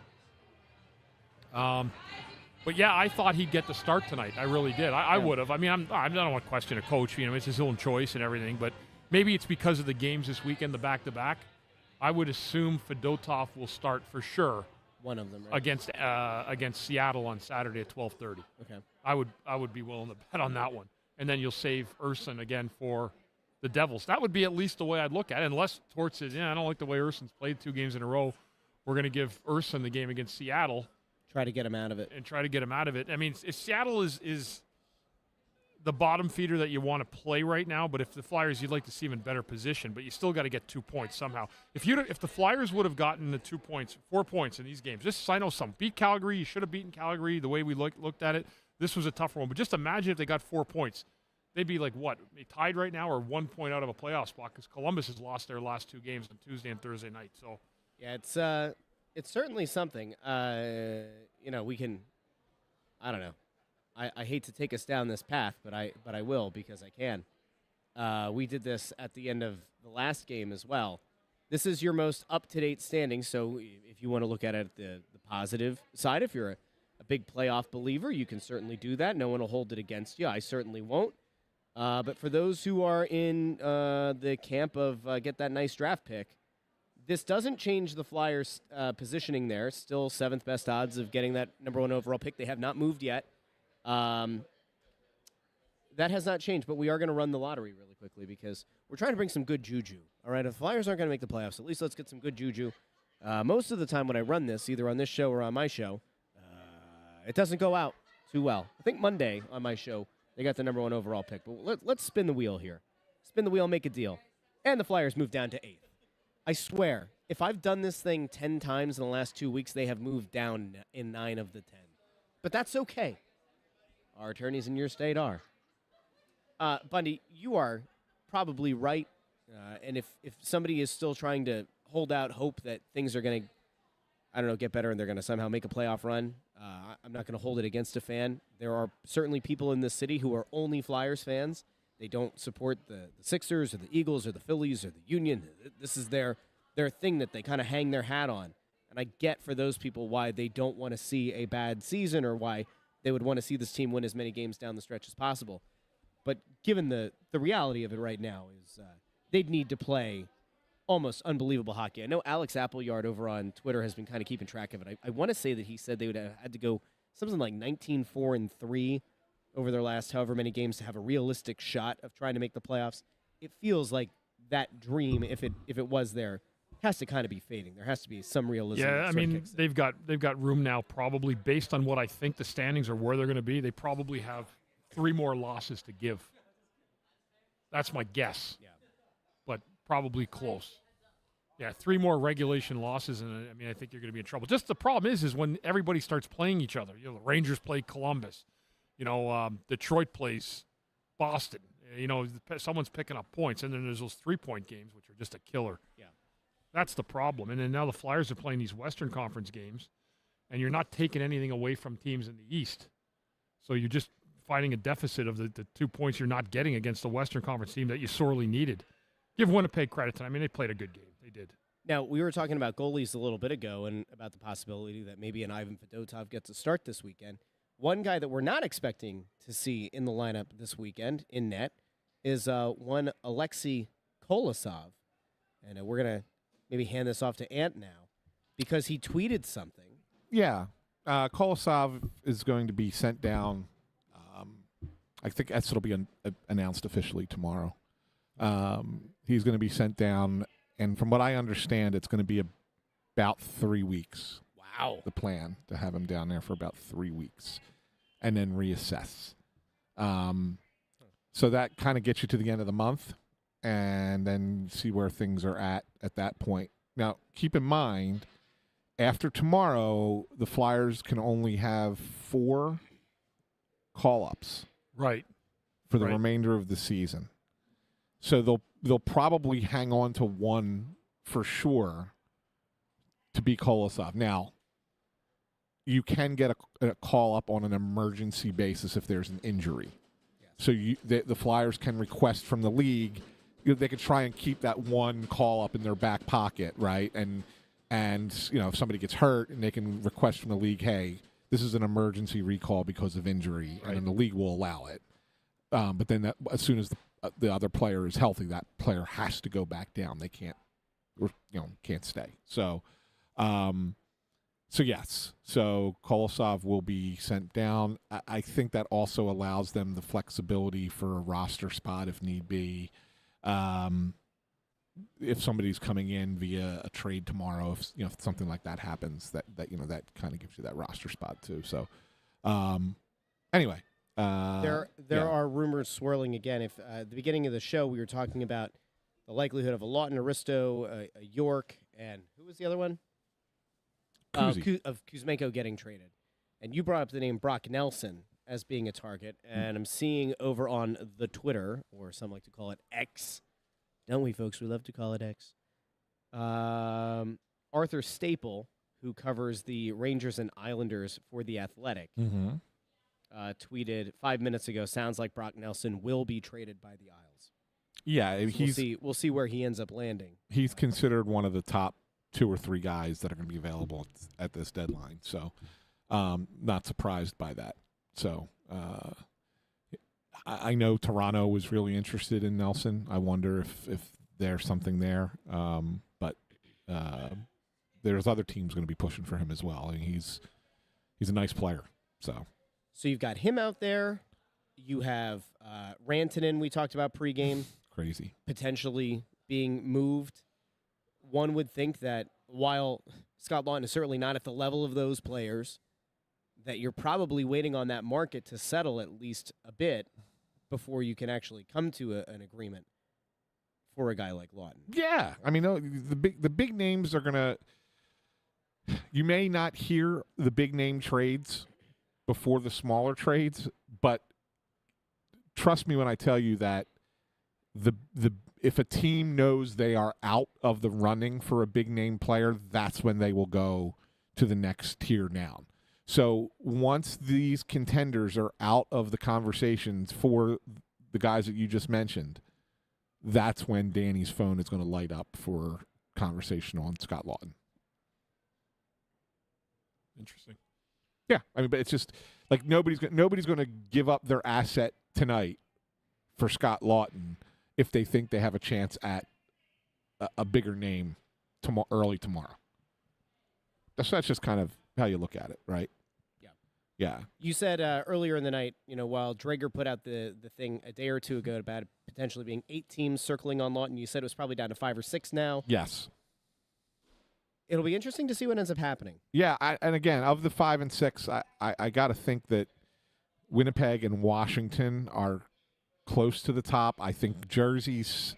But, yeah, I thought he'd get the start tonight. I really did. I would have. I mean, I don't want to question a coach. It's his own choice and everything. But maybe it's because of the games this weekend, the back-to-back. I would assume Fedotov will start for sure. One of them, right? Against Seattle on Saturday at 12:30. Okay. I would be willing to bet on that one. And then you'll save Ersson again for the Devils. That would be at least the way I'd look at it. Unless Torts says, I don't like the way Ersson's played 2 games in a row. We're going to give Ersson the game against Seattle. Try to get him out of it. I mean, if Seattle is the bottom feeder that you want to play right now, but if the Flyers, you'd like to see them in better position, but you still got to get 2 points somehow. If the Flyers would have gotten the 2 points, 4 points in these games, I know some. Beat Calgary, you should have beaten Calgary the way we looked at it. This was a tougher one, but just imagine if they got 4 points. They'd be like, what, tied right now or 1 point out of a playoff spot, because Columbus has lost their last 2 games on Tuesday and Thursday night. So yeah, it's certainly something. We can, I don't know. I hate to take us down this path, but I will because I can. We did this at the end of the last game as well. This is your most up-to-date standing, so if you want to look at it the positive side, if you're a big playoff believer, you can certainly do that. No one will hold it against you. I certainly won't. But for those who are in the camp of get that nice draft pick, this doesn't change the Flyers' positioning there. Still 7th best odds of getting that #1 overall pick. They have not moved yet. That has not changed, but we are going to run the lottery really quickly because we're trying to bring some good juju. All right, if the Flyers aren't going to make the playoffs, at least let's get some good juju. Most of the time when I run this, either on this show or on my show, it doesn't go out too well. I think Monday on my show, they got the #1 overall pick. But let's spin the wheel here. Spin the wheel, make a deal. And the Flyers move down to 8th. I swear, if I've done this thing 10 times in the last 2 weeks, they have moved down in 9 of the 10. But that's okay. Our attorneys in your state are. Bundy, you are probably right. And if somebody is still trying to hold out hope that things are going to, get better and they're going to somehow make a playoff run, I'm not going to hold it against a fan. There are certainly people in this city who are only Flyers fans. They don't support the Sixers or the Eagles or the Phillies or the Union. This is their thing that they kind of hang their hat on. And I get for those people why they don't want to see a bad season or why they would want to see this team win as many games down the stretch as possible. But given the reality of it right now is they'd need to play almost unbelievable hockey. I know Alex Appleyard over on Twitter has been kind of keeping track of it. I want to say that he said they would have had to go something like 19-4-3 over their last however many games to have a realistic shot of trying to make the playoffs. It feels like that dream, if it was there, has to kind of be fading. There has to be some realism. Yeah, I mean, they've got room now, probably based on what I think the standings are where they're going to be. They probably have 3 more losses to give. That's my guess. Yeah. But probably close. Yeah, 3 more regulation losses, and I mean, I think you're going to be in trouble. Just the problem is when everybody starts playing each other. The Rangers play Columbus. Detroit plays Boston. Someone's picking up points, and then there's those 3-point games, which are just a killer. Yeah. That's the problem. And then now the Flyers are playing these Western Conference games, and you're not taking anything away from teams in the East. So you're just fighting a deficit of the 2 points you're not getting against the Western Conference team that you sorely needed. Give Winnipeg credit tonight. I mean, they played a good game. They did. Now, we were talking about goalies a little bit ago and about the possibility that maybe an Ivan Fedotov gets a start this weekend. One guy that we're not expecting to see in the lineup this weekend in net is one Alexei Kolosov. And we're going to maybe hand this off to Ant now because he tweeted something. Yeah. Kolosov is going to be sent down. I think that'll be announced officially tomorrow. He's going to be sent down, and from what I understand, it's going to be about 3 weeks. Wow. The plan to have him down there for about 3 weeks and then reassess. So that kind of gets you to the end of the month and then see where things are at that point. Now, keep in mind, after tomorrow, the Flyers can only have 4 call-ups. Right. For the remainder of the season. So they'll probably hang on to 1 for sure to be Kolosov. Now, you can get a call up on an emergency basis if there's an injury. Yes. So the Flyers can request from the league. They could try and keep that 1 call up in their back pocket, right? And if somebody gets hurt, and they can request from the league, hey, this is an emergency recall because of injury, and then the league will allow it. But then as soon as the other player is healthy, that player has to go back down. They can't stay. So yes. So Kolosov will be sent down. I think that also allows them the flexibility for a roster spot if need be. If somebody's coming in via a trade tomorrow, if something like that happens, that kind of gives you that roster spot too. So anyway. There are rumors swirling again. If at the beginning of the show we were talking about the likelihood of a Laughton, a Risto, a York, and who was the other one? Of Kuzmenko getting traded. And you brought up the name Brock Nelson as being a target, and I'm seeing over on the Twitter, or some like to call it X, don't we, folks? We love to call it X. Arthur Staple, who covers the Rangers and Islanders for The Athletic, tweeted 5 minutes ago, sounds like Brock Nelson will be traded by the Isles. Yeah, So we'll see where he ends up landing. He's considered one of the top 2 or 3 guys that are going to be available at this deadline. So not surprised by that. So I know Toronto was really interested in Nelson. I wonder if there's something there. But there's other teams going to be pushing for him as well. I mean, he's a nice player. So you've got him out there. You have Rantanen, we talked about pregame. Crazy. Potentially being moved. One would think that while Scott Laughton is certainly not at the level of those players, that you're probably waiting on that market to settle at least a bit before you can actually come to an agreement for a guy like Laughton. Yeah. I mean, the big names are going to – you may not hear the big name trades before the smaller trades, but trust me when I tell you that if a team knows they are out of the running for a big name player, that's when they will go to the next tier down. So once these contenders are out of the conversations for the guys that you just mentioned, that's when Danny's phone is going to light up for conversation on Scott Laughton. Interesting. Yeah, I mean, but it's just like nobody's going to give up their asset tonight for Scott Laughton if they think they have a chance at a bigger name early tomorrow. That's just kind of how you look at it, right? Yeah. You said earlier in the night, while Drager put out the thing a day or two ago about potentially being 8 teams circling on Laughton, you said it was probably down to 5 or 6 now. Yes. It'll be interesting to see what ends up happening. Yeah, and again, of the 5 and 6, I got to think that Winnipeg and Washington are close to the top. I think Jersey's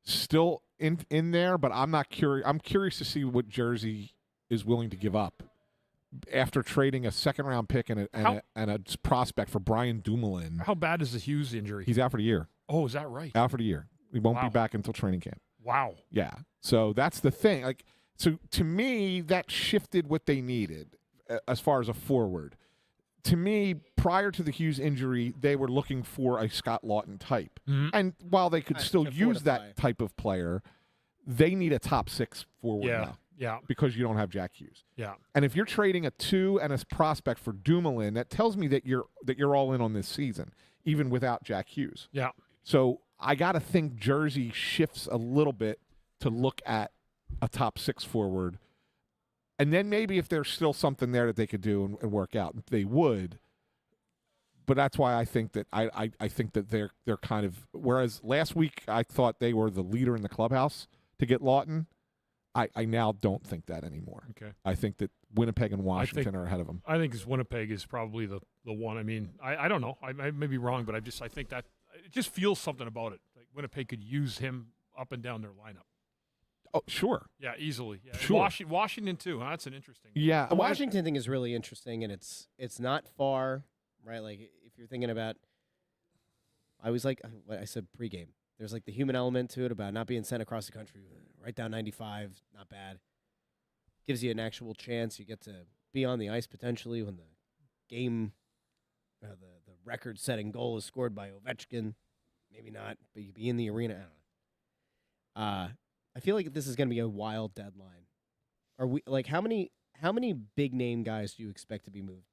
still in there, but I'm not curious. I'm curious to see what Jersey is willing to give up after trading a second-round pick and a prospect for Brian Dumoulin. How bad is the Hughes injury? He's out for the year. Oh, is that right? Out for the year. He won't be back until training camp. Wow. Yeah. So that's the thing. So to me, that shifted what they needed as far as a forward. To me, prior to the Hughes injury, they were looking for a Scott Laughton type. Mm-hmm. And while they could still use that type of player, they need a top 6 forward now. Yeah. Because you don't have Jack Hughes. Yeah. And if you're trading a 2 and a prospect for Dumoulin, that tells me that you're all in on this season, even without Jack Hughes. Yeah. So I got to think Jersey shifts a little bit to look at a top 6 forward. And then maybe if there's still something there that they could do and work out, they would. But that's why I think that I think that they're kind of, whereas last week I thought they were the leader in the clubhouse to get Laughton, I now don't think that anymore. Okay. I think that Winnipeg and Washington are ahead of them. I think Winnipeg is probably the one. I mean, I don't know. I may be wrong, but I think that it just feels something about it. Like Winnipeg could use him up and down their lineup. Oh, sure. Yeah, easily. Yeah. Sure. Washington too. Huh? That's an interesting. Yeah. The Washington thing is really interesting, and it's not far, right? Like if you're thinking about, I was like, what I said pregame. There's like the human element to it about not being sent across the country, right down 95, not bad. Gives you an actual chance. You get to be on the ice potentially when the game, the record-setting goal is scored by Ovechkin. Maybe not, but you be in the arena. I don't know. I feel like this is going to be a wild deadline. Are we like how many big name guys do you expect to be moved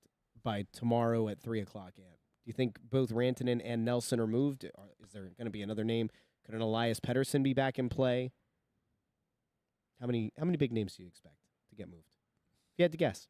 by tomorrow at 3:00 a.m.? Do you think both Rantanen and Nelson are moved? Or is there going to be another name? Could an Elias Pettersson be back in play? How many big names do you expect to get moved? If you had to guess.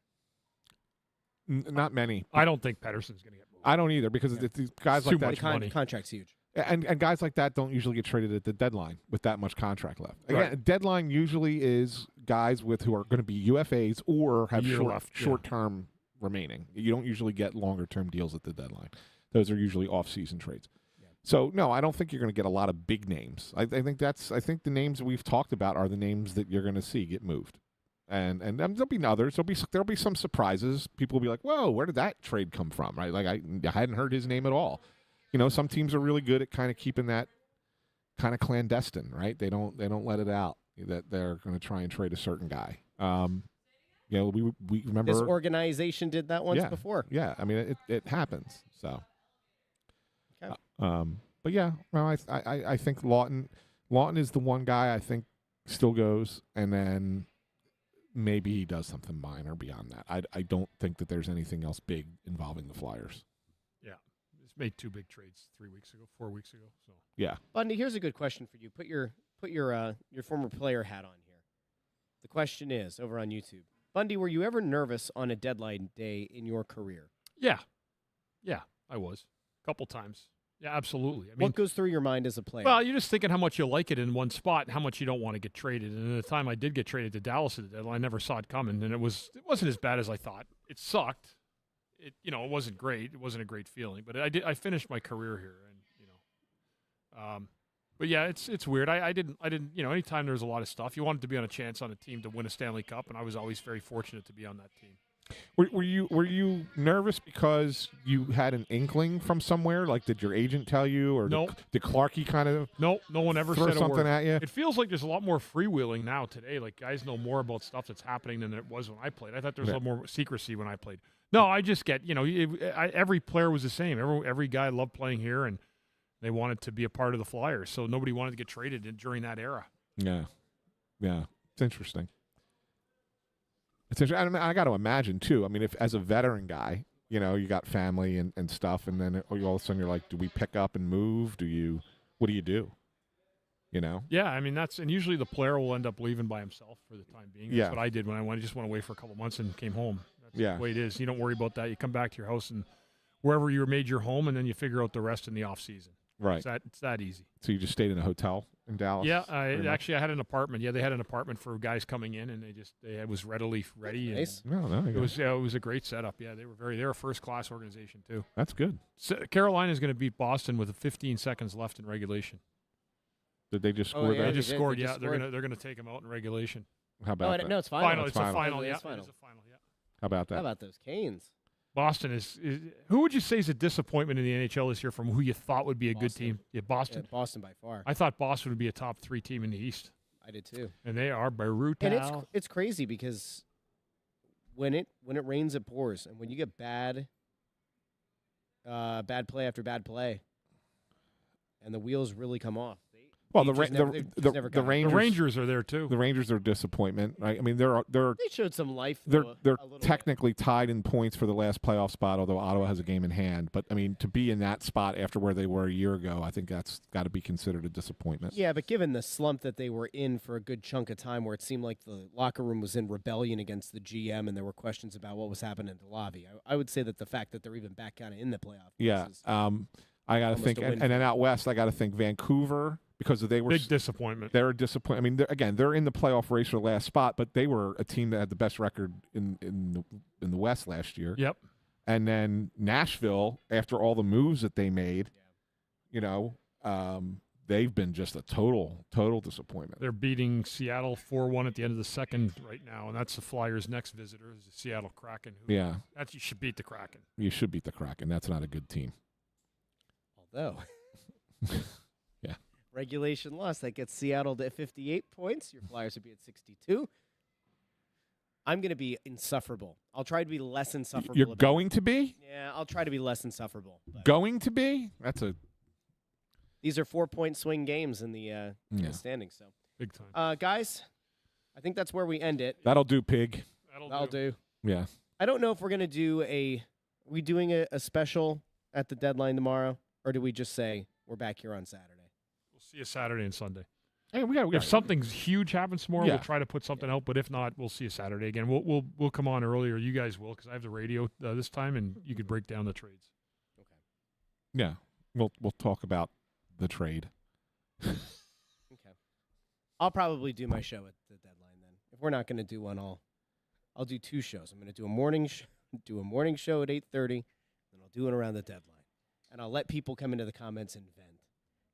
Not many. I don't think Pettersson's going to get moved. I don't either because these guys It's like too that. much money. Contract's huge. And guys like that don't usually get traded at the deadline with that much contract left. Again, Right. deadline usually is guys who are going to be UFAs or have Year left, short term remaining. You don't usually get longer term deals at the deadline. Those are usually off season trades. Yeah. So no, I don't think you're going to get a lot of big names. I think the names that we've talked about are the names that you're going to see get moved. And there'll be others. There'll be some surprises. People will be like, "Whoa, where did that trade come from?" Right? Like I hadn't heard his name at all. Some teams are really good at kind of keeping that kind of clandestine, right? They don't let it out that they're going to try and trade a certain guy. We remember This organization did that once before. Yeah, I mean it happens. So, Okay. But yeah, well, I think Laughton is the one guy I think still goes, and then maybe he does something minor beyond that. I don't think that there's anything else big involving the Flyers. Yeah. It's made 2 big trades 4 weeks ago. So Yeah. Bundy, here's a good question for you. Put your former player hat on here. The question is over on YouTube. Bundy, were you ever nervous on a deadline day in your career? Yeah, I was a couple times. Yeah, absolutely. I mean, what goes through your mind as a player? well, you're just thinking how much you like it in one spot and how much you don't want to get traded. And at the time I did get traded to Dallas at the deadline, I never saw it coming, and it wasn't as bad as I thought. It sucked. It wasn't great. It wasn't a great feeling, but I finished my career here, and but yeah, it's weird. I didn't anytime there was a lot of stuff, you wanted to be on a chance on a team to win a Stanley Cup, and I was always very fortunate to be on that team. Were you nervous because you had an inkling from somewhere? Like, did your agent tell you, or No. did Clarkie kind of No one ever throw said a something word. at you? It feels like there's a lot more freewheeling now today. Like, guys know more about stuff that's happening than it was when I played. I thought there was a lot more secrecy when I played. No, I just get, every player was the same. Every guy loved playing here, and they wanted to be a part of the Flyers. So nobody wanted to get traded during that era. Yeah, it's interesting. I got to imagine too. I mean, if as a veteran guy, you got family and stuff, and then all of a sudden you're like, do we pick up and move? What do you do? You know? Yeah, I mean and usually the player will end up leaving by himself for the time being. That's Yeah. what I did when I just went away for a couple months and came home. That's Yeah. the way it is. You don't worry about that. You come back to your house and wherever you made your home, and then you figure out the rest in the off season. Right. It's that easy. So you just stayed in a hotel in Dallas? Yeah, pretty much? I had an apartment. Yeah, they had an apartment for guys coming in, and it was readily ready. Nice. No, It was a great setup. Yeah, they're a first class organization too. That's good. So Carolina is going to beat Boston with 15 seconds left in regulation. Did they just Oh, score yeah, They that? just did. scored. They just Yeah, scored. they're gonna take them out in regulation. How about that? No, it's final. It's a final. Final. Yeah, It's final. it is a final. Yeah. How about How that? about those Canes? Boston is who would you say is a disappointment in the NHL this year from who you thought would be a good Boston. team? Yeah, Yeah, Boston. Boston by far. I thought Boston would be a top 3 team in the East, I did too. and they are brutal. And it's crazy because when it rains, it pours, and when you get bad play after bad play, and the wheels really come off. Well, They the just never- they just never the got it. the Rangers Rangers are there too. the Rangers are a disappointment. Right? I mean, they're They showed some life. they're though, they're a little bit. technically tied in points for the last playoff spot, although Ottawa has a game in hand. But I mean, to be in that spot after where they were a year ago, I think that's got to be considered a disappointment. Yeah, but given the slump that they were in for a good chunk of time, where it seemed like the locker room was in rebellion against the GM, and there were questions about what was happening to Lavi, I would say that the fact that they're even back kind of in the playoff. Yeah. is- I got to Almost think, a win and for then out west, I got to think Vancouver because they were Big disappointment. they're a disappointment. I mean, they're in the playoff race for the last spot, but they were a team that had the best record in the West last year. Yep. And then Nashville, after all the moves that they made, you know, they've been just a total disappointment. They're beating Seattle 4-1 at the end of the second right now, and that's the Flyers' next visitor is the Seattle Kraken. Yeah, You should beat the Kraken. you should beat the Kraken. That's not a good team. Although, Yeah. regulation loss that gets Seattle to 58 points. Your Flyers would be at 62. I'm going to be insufferable. I'll try to be less insufferable. You're about going to be? Yeah, I'll try to be less insufferable. But Going to be? That's a these are 4-point swing games in the Yeah. standings. So, Big time. guys, I think that's where we end it. that'll do, pig. That'll do. Yeah. I don't know if we're going to do are we doing a special at the deadline tomorrow, or do we just say we're back here on Saturday? We'll see you Saturday and Sunday. Hey, we got If something huge happens tomorrow, Yeah. we'll try to put something out. But if not, we'll see you Saturday again. We'll come on earlier. You guys will, because I have the radio this time, and you could break down the trades. Okay. Yeah. We'll talk about the trade. Okay. I'll probably do my show at the deadline then. If we're not going to do one, I'll do 2 shows. I'm going to do a morning show at 8:30, and I'll do it around the deadline. And I'll let people come into the comments and vent.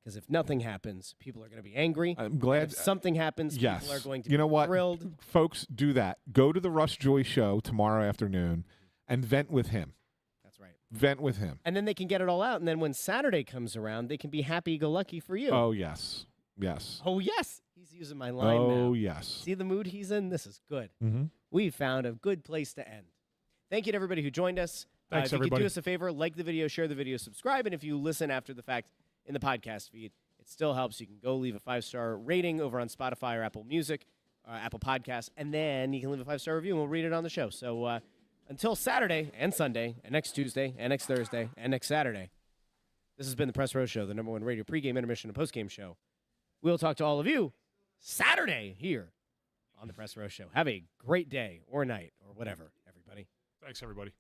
Because if nothing happens, people are going to be angry. I'm And glad. if something happens, Yes. people are going to You know be what? thrilled. Folks, do that. Go to the Russ Joy show tomorrow afternoon and vent with him. That's right. Vent with him. And then they can get it all out. And then when Saturday comes around, they can be happy-go-lucky for you. Oh, yes. Yes. Oh, yes. He's using my line now. Oh, yes. See the mood he's in? This is good. Mm-hmm. We found a good place to end. Thank you to everybody who joined us. Thanks, if you could everybody. do us a favor, like the video, share the video, subscribe, and if you listen after the fact in the podcast feed, it still helps. You can go leave a 5-star rating over on Spotify or Apple Music, Apple Podcasts, and then you can leave a 5-star review, and we'll read it on the show. So until Saturday and Sunday and next Tuesday and next Thursday and next Saturday, this has been the Press Row Show, the #1 radio pregame, intermission, and postgame show. We'll talk to all of you Saturday here on the Press Row Show. Have a great day or night or whatever, everybody. Thanks, everybody.